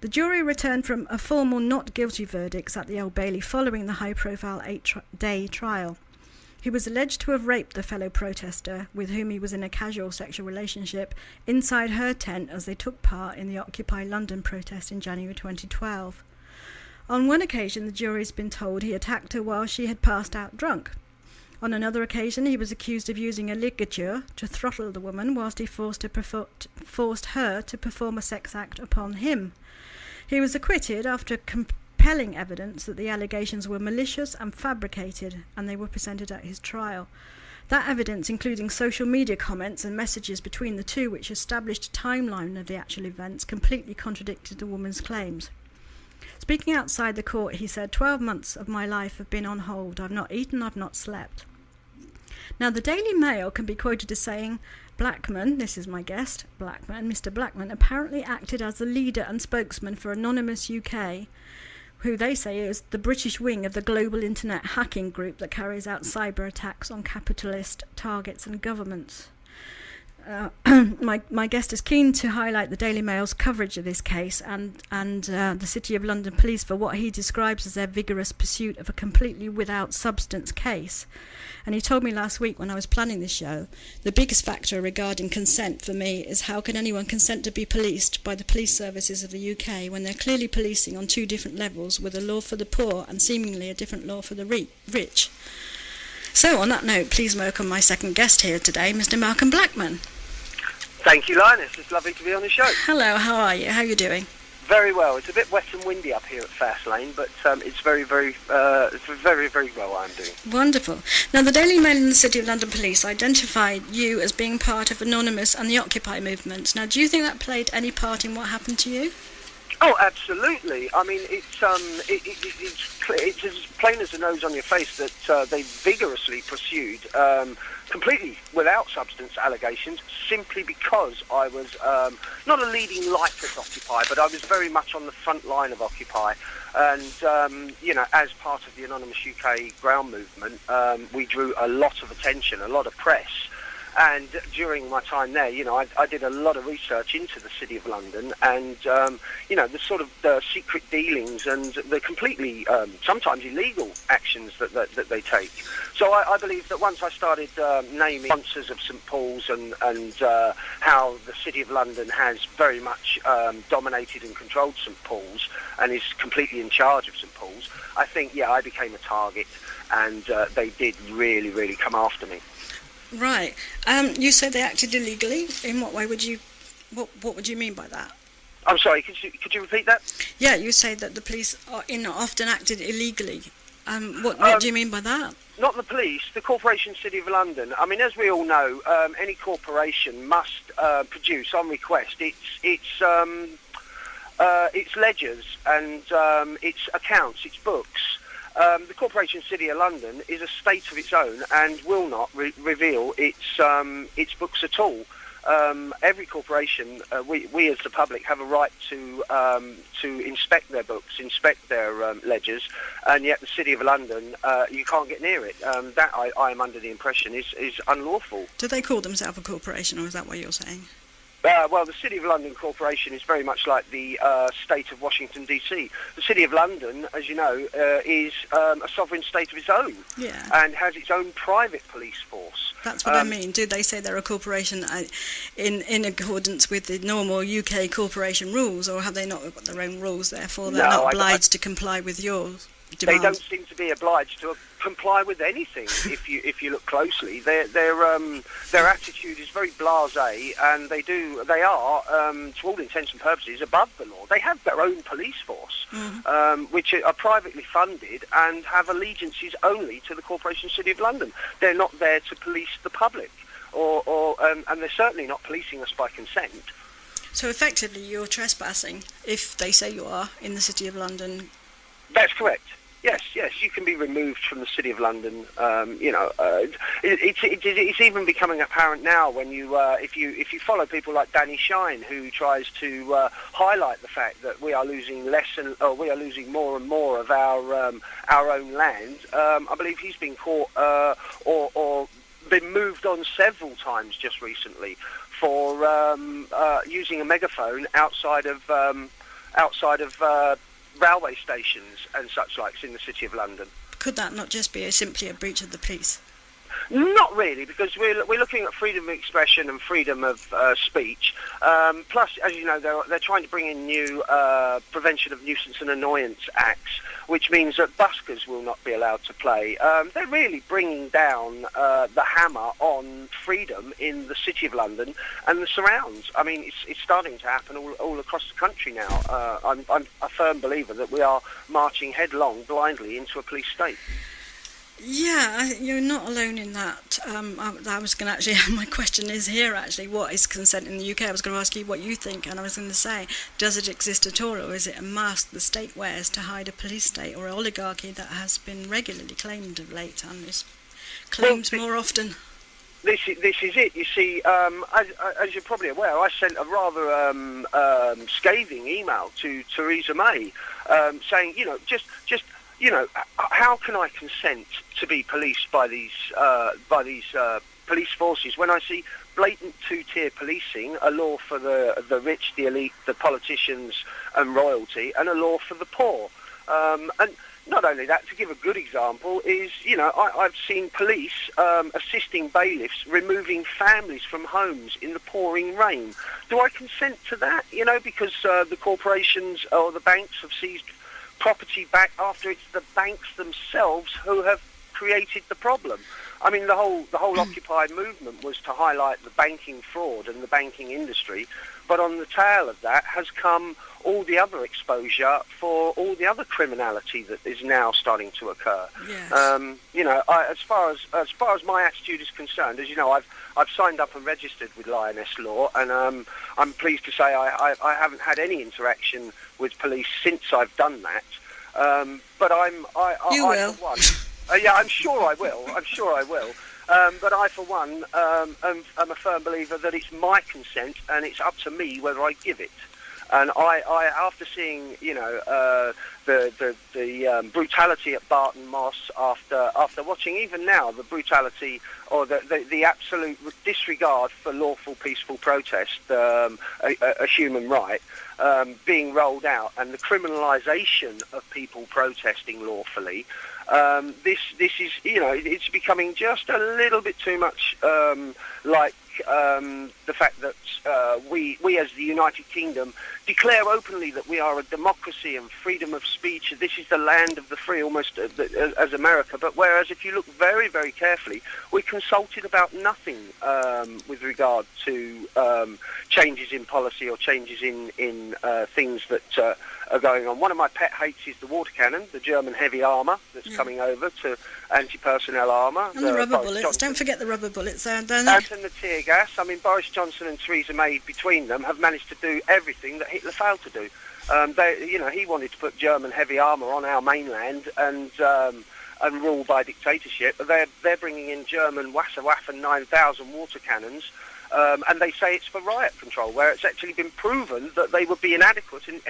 Speaker 1: The jury returned from a formal not guilty verdicts at the Old Bailey following the high-profile 8-day trial. He was alleged to have raped the fellow protester, with whom he was in a casual sexual relationship, inside her tent as they took part in the Occupy London protest in January 2012. On one occasion, the jury's been told he attacked her while she had passed out drunk. On another occasion, he was accused of using a ligature to throttle the woman whilst he forced her to perform a sex act upon him. He was acquitted after compelling evidence that the allegations were malicious and fabricated, and they were presented at his trial. That evidence, including social media comments and messages between the two which established a timeline of the actual events, completely contradicted the woman's claims. Speaking outside the court, he said, 12 months of my life have been on hold. I've not eaten, I've not slept. Now, the Daily Mail can be quoted as saying, Blackman, this is my guest, Blackman, Mr. Blackman, apparently acted as the leader and spokesman for Anonymous UK, who they say is the British wing of the global internet hacking group that carries out cyber attacks on capitalist targets and governments. My guest is keen to highlight the Daily Mail's coverage of this case and the City of London Police for what he describes as their vigorous pursuit of a completely without substance case. And he told me last week when I was planning this show, the biggest factor regarding consent for me is how can anyone consent to be policed by the police services of the UK when they're clearly policing on two different levels with a law for the poor and seemingly a different law for the rich. So on that note, please welcome my second guest here today, Mr. Malcolm Blackman.
Speaker 6: Thank you, Lioness. It's lovely to be on the show.
Speaker 1: Hello, how are you? How are you doing?
Speaker 6: Very well. It's a bit wet and windy up here at Fastlane, but it's very, very well I'm doing.
Speaker 1: Wonderful. Now, the Daily Mail and the City of London Police identified you as being part of Anonymous and the Occupy movement. Now, do you think that played any part in what happened to you?
Speaker 6: Oh, absolutely. I mean, it's as plain as the nose on your face that they vigorously pursued, completely without substance allegations, simply because I was not a leading light at Occupy, but I was very much on the front line of Occupy. And, as part of the Anonymous UK ground movement, we drew a lot of attention, a lot of press. And during my time there, I did a lot of research into the City of London and, the sort of secret dealings and the completely, sometimes illegal actions that they take. So I believe that once I started naming sponsors of St Paul's and how the City of London has very much dominated and controlled St Paul's and is completely in charge of St Paul's, I think, I became a target and they did really, really come after me.
Speaker 1: Right. You said they acted illegally. In what way would you? What would you mean by that?
Speaker 6: I'm sorry. Could you repeat that?
Speaker 1: Yeah, you say that the police often acted illegally. What do you mean by that?
Speaker 6: Not the police. The Corporation City of London. I mean, as we all know, any corporation must produce on request its ledgers and its accounts, its books. The Corporation City of London is a state of its own and will not reveal its books at all. Every corporation, we as the public have a right to inspect their books, inspect their ledgers, and yet the City of London, you can't get near it. That I am under the impression is unlawful.
Speaker 1: Do they call themselves a corporation, or is that what you're saying?
Speaker 6: Well, the City of London Corporation is very much like the state of Washington, D.C. The City of London, as you know, is a sovereign state of its own and has its own private police force.
Speaker 1: That's what I mean. Do they say they're a corporation in accordance with the normal UK corporation rules, or have they not got their own rules, therefore they're not obliged to comply with yours? Demand.
Speaker 6: They don't seem to be obliged to comply with anything. If you look closely, their attitude is very blasé, and they are to all intents and purposes above the law. They have their own police force, which are privately funded and have allegiances only to the Corporation City of London. They're not there to police the public, and they're certainly not policing us by consent.
Speaker 1: So effectively, you're trespassing if they say you are in the City of London.
Speaker 6: That's correct. Yes, you can be removed from the City of London. It's even becoming apparent now when if you follow people like Danny Shine, who tries to highlight the fact that we are losing more and more of our own land. I believe he's been caught or been moved on several times just recently for using a megaphone outside of railway stations and such likes in the City of London.
Speaker 1: Could that not just be simply a breach of the peace?
Speaker 6: Not really, because we're looking at freedom of expression and freedom of speech. Plus, as you know, they're trying to bring in new Prevention of Nuisance and Annoyance Acts, which means that buskers will not be allowed to play. They're really bringing down the hammer on freedom in the City of London and the surrounds. I mean, it's starting to happen all across the country now. I'm a firm believer that we are marching headlong, blindly into a police state.
Speaker 1: Yeah, you're not alone in that. I was going to actually, my question is here actually, what is consent in the UK? I was going to ask you what you think, and I was going to say, does it exist at all, or is it a mask the state wears to hide a police state or oligarchy that has been regularly claimed of late, and is claimed more often?
Speaker 6: This is it. You see, as you're probably aware, I sent a rather scathing email to Theresa May, saying, just how can I consent to be policed by these police forces when I see blatant two-tier policing, a law for the rich, the elite, the politicians and royalty, and a law for the poor. And not only that, to give a good example, is, I've seen police assisting bailiffs removing families from homes in the pouring rain. Do I consent to that? Because the corporations or the banks have seized property back after it's the banks themselves who have created the problem. I mean, the whole Occupy movement was to highlight the banking fraud and the banking industry, but on the tail of that has come all the other exposure for all the other criminality that is now starting to occur.
Speaker 1: Yes.
Speaker 6: As far as my attitude is concerned, as you know, I've signed up and registered with Lioness Law, and I'm pleased to say I haven't had any interaction with police since I've done that. But
Speaker 1: You will.
Speaker 6: For one, yeah, I'm sure I will. But I, for one, am a firm believer that it's my consent and it's up to me whether I give it. And I after seeing, the brutality at Barton Moss, after watching even now the brutality or the absolute disregard for lawful, peaceful protest, a human right, being rolled out, and the criminalisation of people protesting lawfully. This is, it's becoming just a little bit too much like the fact that we as the United Kingdom declare openly that we are a democracy and freedom of speech. This is the land of the free, almost as America. But whereas if you look very, very carefully, we consulted about nothing with regard to changes in policy or changes in things that are going on. One of my pet hates is the water cannon, the German heavy armour that's coming over to anti-personnel armour.
Speaker 1: And the rubber bullets. Don't forget the rubber bullets there.
Speaker 6: And the tear gas. I mean, Boris Johnson and Theresa May, between them, have managed to do everything that Hitler failed to do. He wanted to put German heavy armour on our mainland and rule by dictatorship. They're bringing in German Wasserwaffen 9000 water cannons. And they say it's for riot control, where it's actually been proven that they would be inadequate and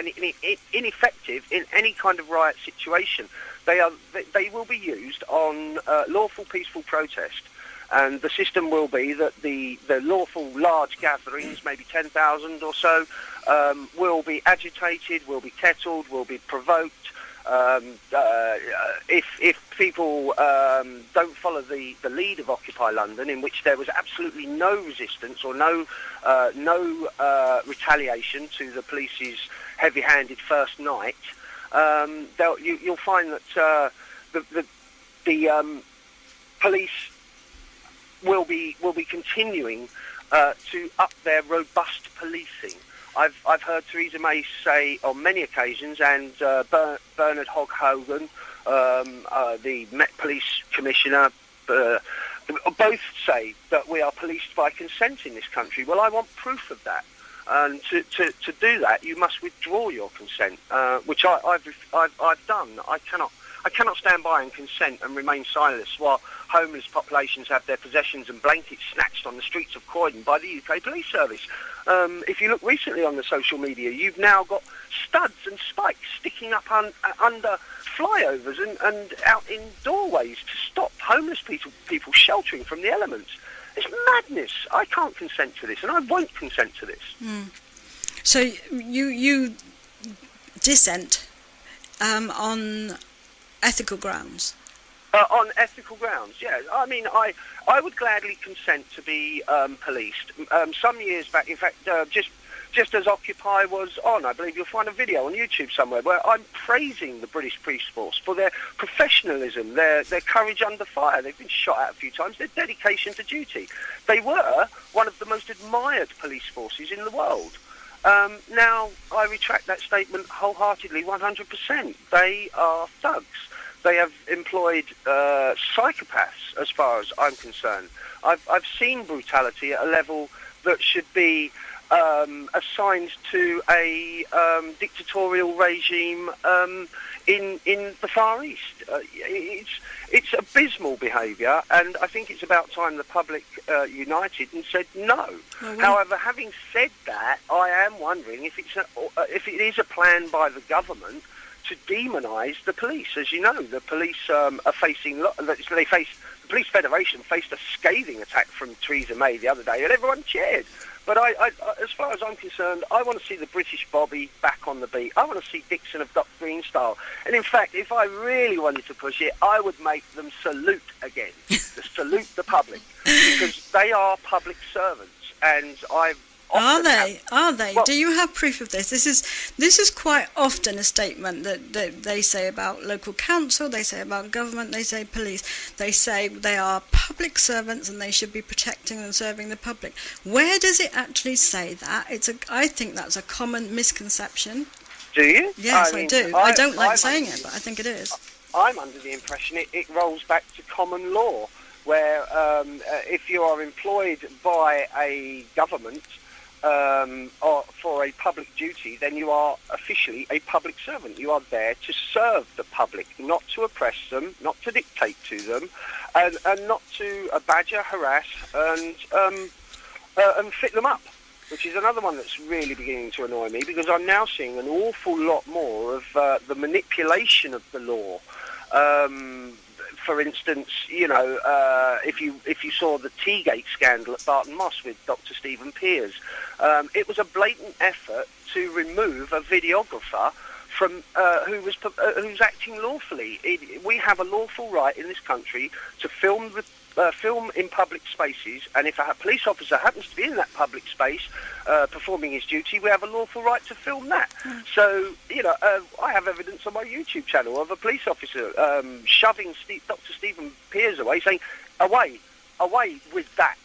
Speaker 6: ineffective in any kind of riot situation. They will be used on lawful, peaceful protest, and the system will be that the lawful large gatherings, maybe 10,000 or so, will be agitated, will be kettled, will be provoked. If people don't follow the lead of Occupy London, in which there was absolutely no resistance or no retaliation to the police's heavy-handed first night, you'll find that the police will be continuing to up their robust policing. I've heard Theresa May say on many occasions, and Bernard Hogan, the Met Police Commissioner, both say that we are policed by consent in this country. Well, I want proof of that. And to do that, you must withdraw your consent, which I've done. I cannot stand by and consent and remain silenced while homeless populations have their possessions and blankets snatched on the streets of Croydon by the UK Police Service. If you look recently on the social media, you've now got studs and spikes sticking up under flyovers and out in doorways to stop homeless people sheltering from the elements. It's madness. I can't consent to this, and I won't consent to this.
Speaker 1: So you dissent on ethical grounds?
Speaker 6: On ethical grounds, yeah. I mean, I would gladly consent to be policed. Some years back, in fact, just as Occupy was on, I believe you'll find a video on YouTube somewhere where I'm praising the British police force for their professionalism, their courage under fire. They've been shot at a few times, their dedication to duty. They were one of the most admired police forces in the world. Now, I retract that statement wholeheartedly, 100%. They are thugs. They have employed psychopaths, as far as I'm concerned. I've seen brutality at a level that should be assigned to a dictatorial regime in the Far East. It's abysmal behaviour, and I think it's about time the public united and said no. However, having said that, I am wondering if it is a plan by the government to demonise the police. As you know, the police are facing. The Police Federation faced a scathing attack from Theresa May the other day, and everyone cheered. But I, as far as I'm concerned, I want to see the British Bobby back on the beat. I want to see Dixon of Doc Green style. And in fact, if I really wanted to push it, I would make them salute again, salute the public, because they are public servants, and I've.
Speaker 1: Are they? Well, do you have proof of this? This is quite often a statement that they say about local council, they say about government, they say police. They say they are public servants and they should be protecting and serving the public. Where does it actually say that? I think that's a common misconception.
Speaker 6: Do you?
Speaker 1: Yes, I do. I don't like saying it, but I think it is. I'm
Speaker 6: under the impression it rolls back to common law, where if you are employed by a government, or for a public duty, then you are officially a public servant. You are there to serve the public, not to oppress them, not to dictate to them, and not to badger, harass, and fit them up, which is another one that's really beginning to annoy me, because I'm now seeing an awful lot more of the manipulation of the law. For instance, if you saw the Teagate scandal at Barton Moss with Dr. Stephen Pears, it was a blatant effort to remove a videographer from who's acting lawfully. We have a lawful right in this country to film in public spaces, and if a police officer happens to be in that public space performing his duty, we have a lawful right to film that. So, I have evidence on my YouTube channel of a police officer shoving Dr. Stephen Pears away, saying, away with that.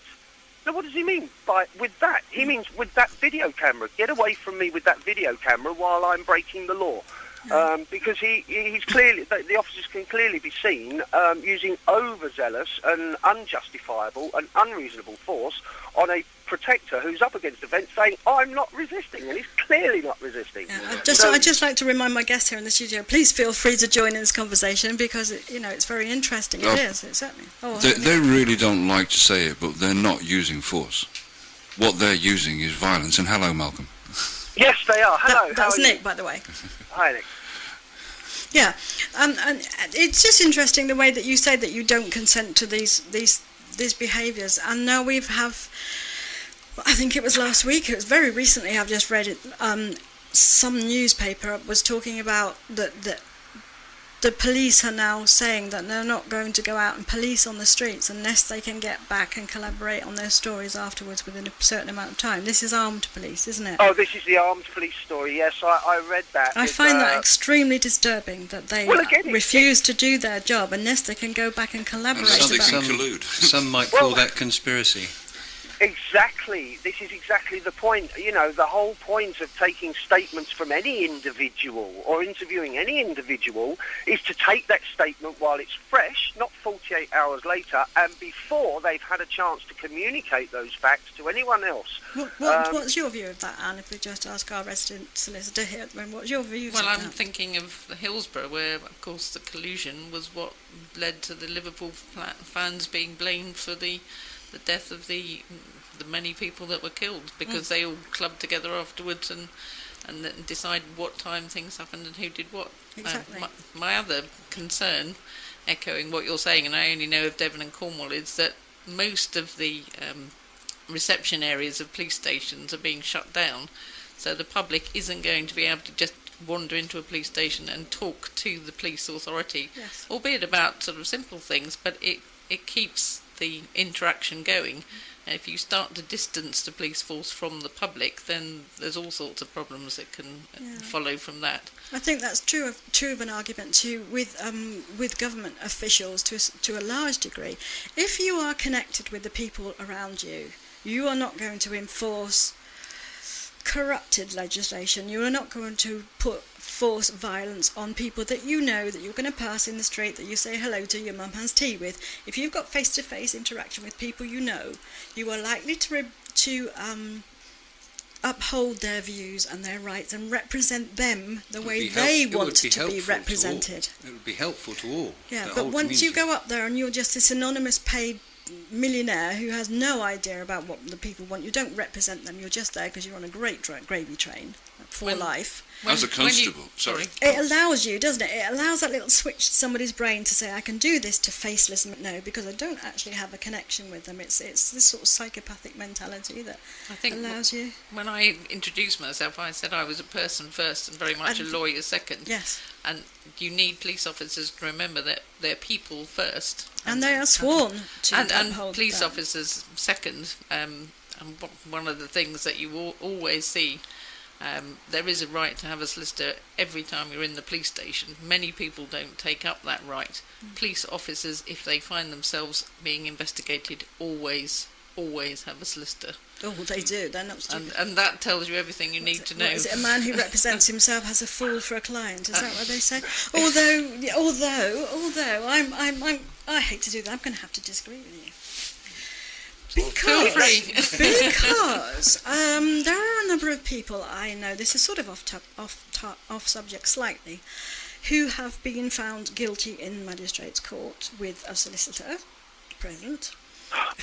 Speaker 6: Now, what does he mean by with that? He means with that video camera. Get away from me with that video camera while I'm breaking the law. Because he's clearly, the officers can clearly be seen using overzealous and unjustifiable and unreasonable force on a protector who's up against the fence saying, I'm not resisting, and he's clearly not resisting.
Speaker 1: I'd just like to remind my guests here in the studio, please feel free to join in this conversation, because it's very interesting. It is, it certainly.
Speaker 4: They really don't like to say it, but they're not using force. What they're using is violence. And hello, Malcolm.
Speaker 6: Yes, they are. Hello.
Speaker 1: That's Nick, by the way.
Speaker 6: Hi, Nick.
Speaker 1: Yeah, and it's just interesting the way that you say that you don't consent to these behaviours. And now I think it was last week, it was very recently, I've just read it, some newspaper was talking about that the police are now saying that they're not going to go out and police on the streets unless they can get back and collaborate on their stories afterwards within a certain amount of time. This is armed police, isn't it?
Speaker 6: Oh, this is the armed police story, yes, I read that.
Speaker 1: I find that extremely disturbing, that they refuse to do their job unless they can go back and collaborate.
Speaker 2: Some might call that conspiracy.
Speaker 6: Exactly. This is exactly the point. The whole point of taking statements from any individual or interviewing any individual is to take that statement while it's fresh, not 48 hours later, and before they've had a chance to communicate those facts to anyone else.
Speaker 1: What's your view of that, Anne, if we just ask our resident solicitor here? What's your view of that?
Speaker 3: Well, I'm thinking of Hillsborough, where, of course, the collusion was what led to the Liverpool fans being blamed for the death of the many people that were killed, because they all clubbed together afterwards and then decided what time things happened and who did what.
Speaker 1: Exactly.
Speaker 3: My other concern, echoing what you're saying, and I only know of Devon and Cornwall, is that most of the reception areas of police stations are being shut down, so the public isn't going to be able to just wander into a police station and talk to the police authority,
Speaker 1: Yes.
Speaker 3: albeit about sort of simple things, but it keeps the interaction going. And if you start to distance the police force from the public, then there's all sorts of problems that can follow from that.
Speaker 1: I think that's true of an argument too with government officials to a large degree. If you are connected with the people around you, you are not going to enforce corrupted legislation. You are not going to force violence on people that you know that you're going to pass in the street, that you say hello to, your mum has tea with. If you've got face-to-face interaction with people you know, you are likely to uphold their views and their rights and represent them the way they want to be represented.
Speaker 2: It would be helpful to all.
Speaker 1: Yeah, but once you go up there and you're just this anonymous paid millionaire who has no idea about what the people want, you don't represent them, you're just there because you're on a great gravy train for life.
Speaker 4: As a constable, sorry.
Speaker 1: It allows you, doesn't it? It allows that little switch to somebody's brain to say, I can do this, to faceless no, because I don't actually have a connection with them. It's this sort of psychopathic mentality that
Speaker 3: I think
Speaker 1: allows you.
Speaker 3: When I introduced myself, I said I was a person first and very much a lawyer second.
Speaker 1: Yes.
Speaker 3: And you need police officers to remember that they're people first.
Speaker 1: And they are sworn to
Speaker 3: and
Speaker 1: uphold
Speaker 3: police
Speaker 1: that.
Speaker 3: officers second. And one of the things that you always see, there is a right to have a solicitor every time you're in the police station. Many people don't take up that right. Police officers, if they find themselves being investigated, always have a solicitor.
Speaker 1: Oh, they do. They're not stupid.
Speaker 3: And that tells you everything you need to know.
Speaker 1: What is it? A man who represents himself has a fool for a client. Is that what they say? Although, I hate to do that. I'm going to have to disagree with you.
Speaker 3: Feel free.
Speaker 1: Because there are a number of people I know, this is sort of off subject slightly, who have been found guilty in magistrates' court with a solicitor present,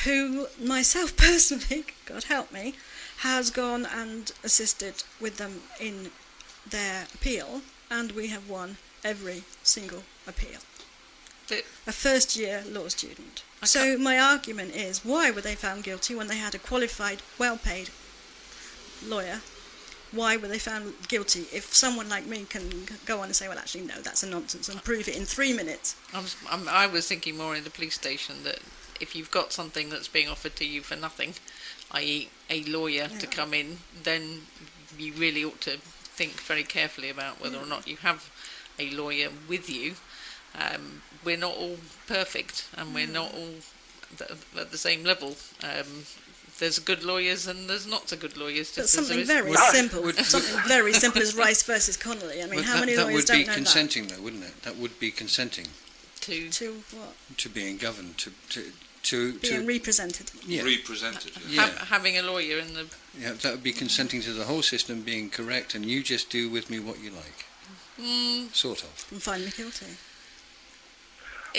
Speaker 1: who myself personally, God help me, has gone and assisted with them in their appeal, and we have won every single appeal. A first-year law student. So my argument is, why were they found guilty when they had a qualified, well-paid lawyer? Why were they found guilty if someone like me can go on and say, well, actually, no, that's a nonsense, and prove it in 3 minutes?
Speaker 3: I was thinking more in the police station that if you've got something that's being offered to you for nothing, i.e. a lawyer to come in, then you really ought to think very carefully about whether or not you have a lawyer with you. We're not all perfect, and we're not all at the same level. There's good lawyers and there's not so good lawyers.
Speaker 1: But something very simple, something very simple as Rice versus Connolly. I mean, how many lawyers don't know that?
Speaker 2: That would be consenting, though, wouldn't it? That would be consenting
Speaker 1: to what?
Speaker 2: To being governed, to
Speaker 1: being represented.
Speaker 2: Yeah.
Speaker 4: Represented.
Speaker 2: Yeah.
Speaker 3: Having a lawyer in the.
Speaker 2: Yeah, that would be consenting to the whole system being correct, and you just do with me what you like. Sort of.
Speaker 1: And find me guilty.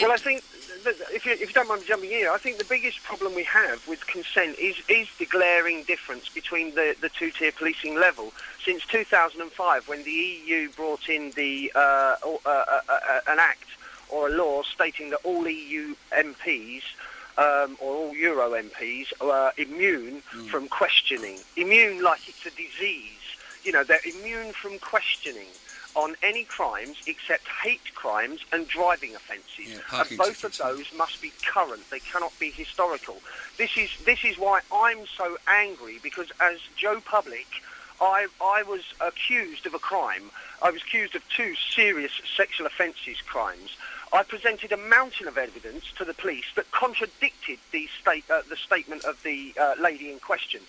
Speaker 6: Well, I think, that if you don't mind me jumping in, I think the biggest problem we have with consent is the glaring difference between the two-tier policing level. Since 2005, when the EU brought in an act or a law stating that all EU MPs or all Euro MPs are immune from questioning, immune like it's a disease. You know, they're immune from questioning on any crimes except hate crimes and driving offences.
Speaker 2: Yeah,
Speaker 6: and both of those must be current. They cannot be historical. This is why I'm so angry, because as Joe Public, I was accused of a crime. I was accused of 2 serious sexual offences crimes. I presented a mountain of evidence to the police that contradicted the statement of the lady in question.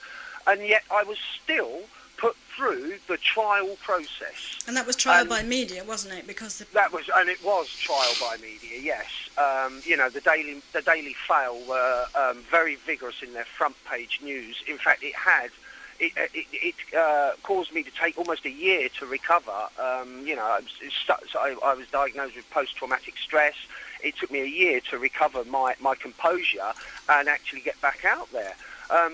Speaker 6: And yet I was still put through the trial process.
Speaker 1: And that was trial by media, wasn't it? Because
Speaker 6: it was trial by media. Yes. You know, the Daily Fail were very vigorous in their front page news. In fact, it caused me to take almost a year to recover. You know, I was diagnosed with post-traumatic stress. It took me a year to recover my composure and actually get back out there.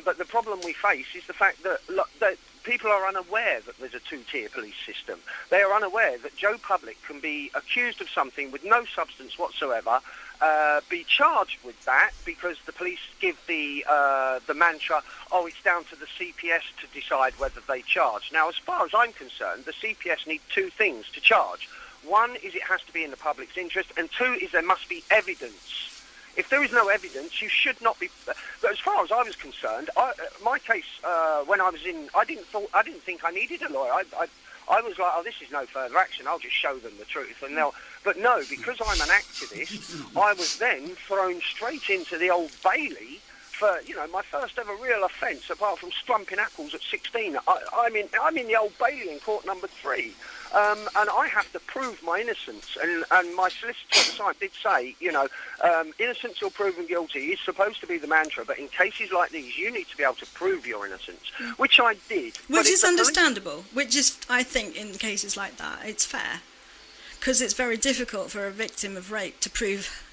Speaker 6: But the problem we face is the fact that people are unaware that there's a 2-tier police system. They are unaware that Joe Public can be accused of something with no substance whatsoever, be charged with that, because the police give the mantra, oh, it's down to the CPS to decide whether they charge. Now, as far as I'm concerned, the CPS need two things to charge. One is it has to be in the public's interest, and two is there must be evidence. If there is no evidence, you should not be. But as far as I was concerned, my case when I was in, I didn't think I needed a lawyer. I was like, oh, this is no further action. I'll just show them the truth, and they'll. But no, because I'm an activist, I was then thrown straight into the Old Bailey for, my first ever real offence, apart from strumping apples at 16. I'm in the Old Bailey in court number 3, and I have to prove my innocence. And my solicitor at the time did say, innocent till proven guilty is supposed to be the mantra, but in cases like these, you need to be able to prove your innocence, which I did.
Speaker 1: Which is understandable. Which is, I think, in cases like that, it's fair, because it's very difficult for a victim of rape to prove.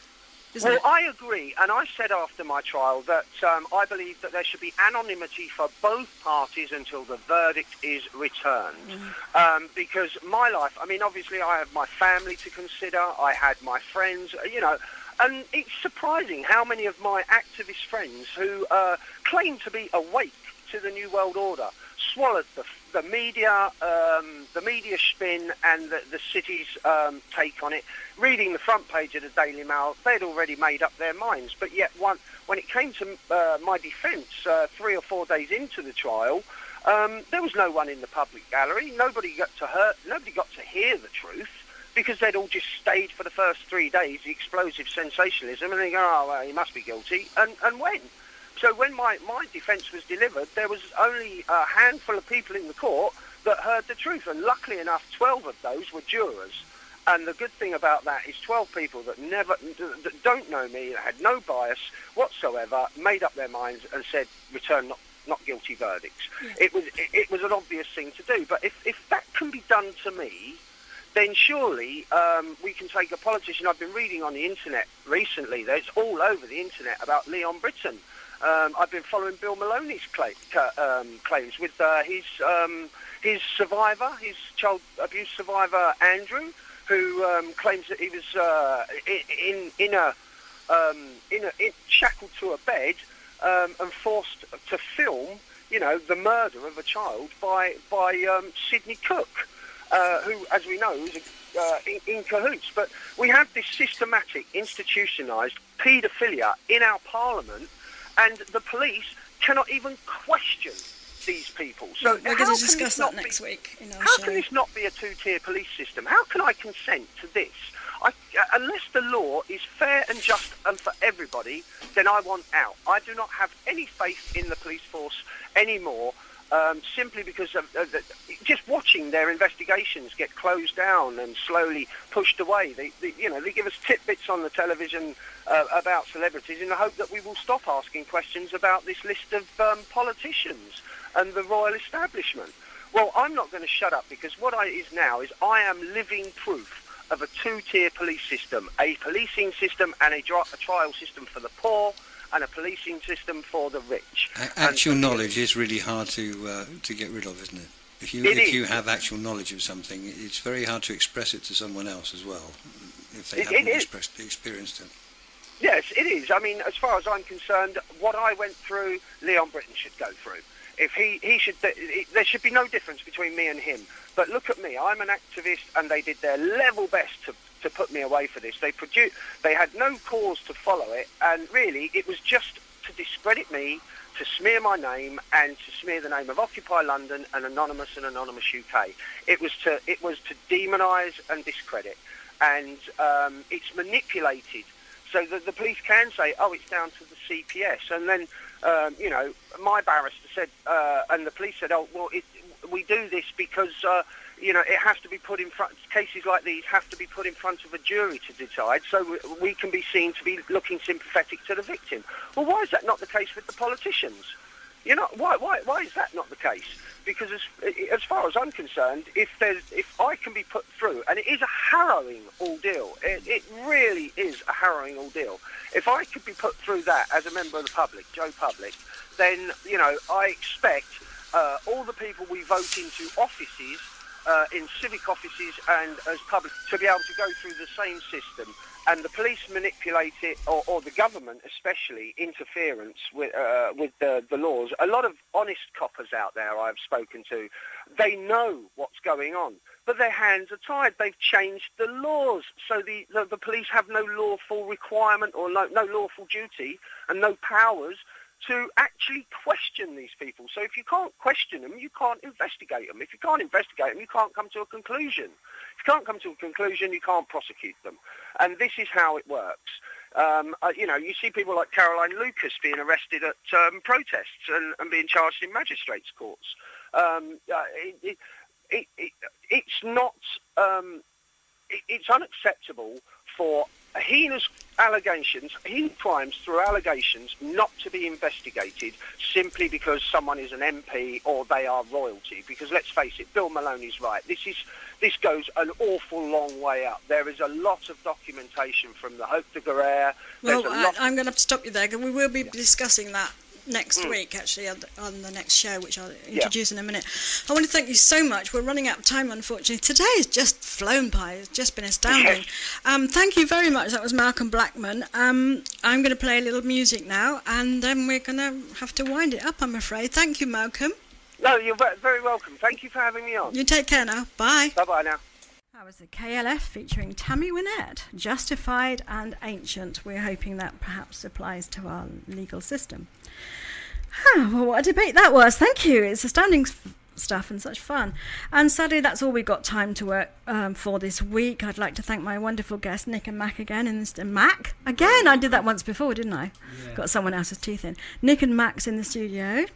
Speaker 6: Well, I agree, and I said after my trial that I believe that there should be anonymity for both parties until the verdict is returned. Because my life, obviously I have my family to consider, I had my friends, and it's surprising how many of my activist friends who claim to be awake to the New World Order swallowed the media spin and the city's take on it. Reading the front page of the Daily Mail, they'd already made up their minds. But yet, when it came to my defence 3 or 4 days into the trial, there was no one in the public gallery. Nobody got to hear the truth, because they'd all just stayed for the first 3 days, the explosive sensationalism, and they go, oh, well, he must be guilty. And when? So when my defence was delivered, there was only a handful of people in the court that heard the truth, and luckily enough, 12 of those were jurors. And the good thing about that is 12 people that don't know me, that had no bias whatsoever, made up their minds and said, return not guilty verdicts. Yeah. It was an obvious thing to do. But if that can be done to me, then surely we can take a politician. I've been reading on the internet recently, it's all over the internet, about Leon Britton. I've been following Bill Maloney's claims with his survivor, his child abuse survivor, Andrew, who claims that he was shackled to a bed and forced to film, the murder of a child by Sidney Cook, who, as we know, is in cahoots. But we have this systematic, institutionalised paedophilia in our parliament, and the police cannot even question these people. So
Speaker 1: we're going to discuss that next week in our show.
Speaker 6: How can this not be a two-tier police system? How can I consent to this? Unless the law is fair and just and for everybody, then I want out. I do not have any faith in the police force anymore, simply because of just watching their investigations get closed down and slowly pushed away. They give us tidbits on the television about celebrities in the hope that we will stop asking questions about this list of politicians and the royal establishment. Well, I'm not going to shut up, because what I am living proof of a two-tier police system, a policing system and a trial system for the poor, and a policing system for the rich.
Speaker 2: Actual knowledge is really hard to get rid of, isn't it? If you have actual knowledge of something, it's very hard to express it to someone else as well, if they haven't experienced it.
Speaker 6: Yes, it is. As far as I'm concerned, what I went through, Leon Britton should go through. If he should, there should be no difference between me and him. But look at me, I'm an activist, and they did their level best to put me away for this. They had no cause to follow it, and really it was just to discredit me, to smear my name, and to smear the name of Occupy London and Anonymous UK. It was to demonise and discredit, and it's manipulated so that the police can say, oh, it's down to the CPS, and then my barrister said, and the police said, oh, well, we do this because it has to be put in front. Cases like these have to be put in front of a jury to decide, so we can be seen to be looking sympathetic to the victim. Well, why is that not the case with the politicians? Why is that not the case? Because as far as I'm concerned, if I can be put through, and it is a harrowing ordeal, it really is a harrowing ordeal. If I could be put through that as a member of the public, Joe Public, then I expect all the people we vote into offices, in civic offices and as public, to be able to go through the same system and the police manipulate it, or the government especially, interference with the laws. A lot of honest coppers out there I've spoken to, they know what's going on, but their hands are tied. They've changed the laws, so the police have no lawful requirement or no lawful duty and no powers to actually question these people. So if you can't question them, you can't investigate them. If you can't investigate them, you can't come to a conclusion. If you can't come to a conclusion, you can't prosecute them. And this is how it works. You see people like Caroline Lucas being arrested at protests and being charged in magistrates' courts. It's not. It's unacceptable for heinous crimes through allegations not to be investigated simply because someone is an MP or they are royalty. Because let's face it, Bill Maloney's right. This goes an awful long way up. There is a lot of documentation from the Haute de Guerre.
Speaker 1: Well, I'm going to have to stop you there, because we will be discussing that next week, actually, on the next show, which I'll introduce in a minute. I want to thank you so much. We're running out of time, unfortunately. Today has just flown by. It's just been astounding. Thank you very much. That was Malcolm Blackman. I'm going to play a little music now, and then we're going to have to wind it up, I'm afraid. Thank you, Malcolm.
Speaker 6: No, you're very welcome. Thank you for having me on.
Speaker 1: You take care now. Bye.
Speaker 6: Bye-bye now.
Speaker 1: That was the KLF featuring Tammy Wynette, Justified and Ancient. We're hoping that perhaps applies to our legal system. Well, what a debate that was. Thank you. It's astounding stuff and such fun. And sadly, that's all we've got time to work for this week. I'd like to thank my wonderful guests, Nick and Mac again. Mac? Again? I did that once before, didn't I? Yeah. Got someone else's teeth in. Nick and Mac's in the studio.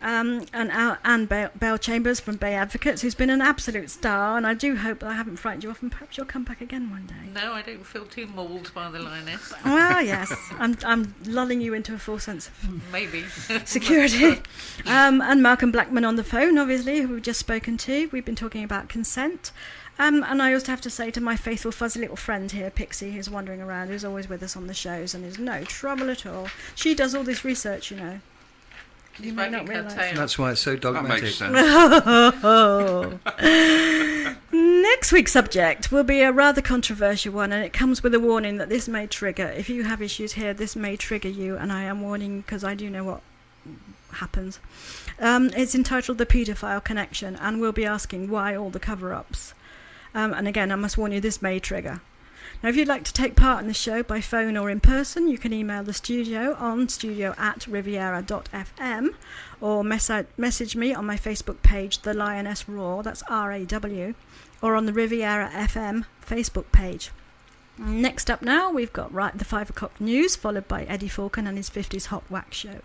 Speaker 1: And Bellchambers from Bay Advocates, who's been an absolute star, and I do hope that I haven't frightened you off, and perhaps you'll come back again one day.
Speaker 3: No, I don't feel too mauled by the Lioness.
Speaker 1: Well, yes, I'm lulling you into a full sense of
Speaker 3: maybe
Speaker 1: security. And Malcolm Blackman on the phone, obviously, who we've just spoken to. We've been talking about consent. And I also have to say to my faithful fuzzy little friend here, Pixie, who's wandering around, who's always with us on the shows and is no trouble at all. She does all this research, you know. You may not realise.
Speaker 2: That's why it's so dogmatic.
Speaker 4: That makes sense.
Speaker 1: Next week's subject will be a rather controversial one, and it comes with a warning that this may trigger. If you have issues here, this may trigger you, and I am warning because I do know what happens. It's entitled The Paedophile Connection, and we'll be asking why all the cover-ups. And again, I must warn you, this may trigger. Now, if you'd like to take part in the show by phone or in person, you can email the studio on studio@riviera.fm or message me on my Facebook page, The Lioness Raw, that's RAW, or on the Riviera FM Facebook page. Next up now, we've got the 5 o'clock news, followed by Eddie Falcon and his 50s Hot Wax Show.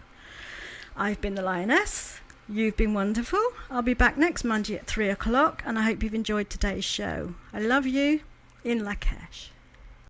Speaker 1: I've been the Lioness. You've been wonderful. I'll be back next Monday at 3 o'clock, and I hope you've enjoyed today's show. I love you. In Lakesh.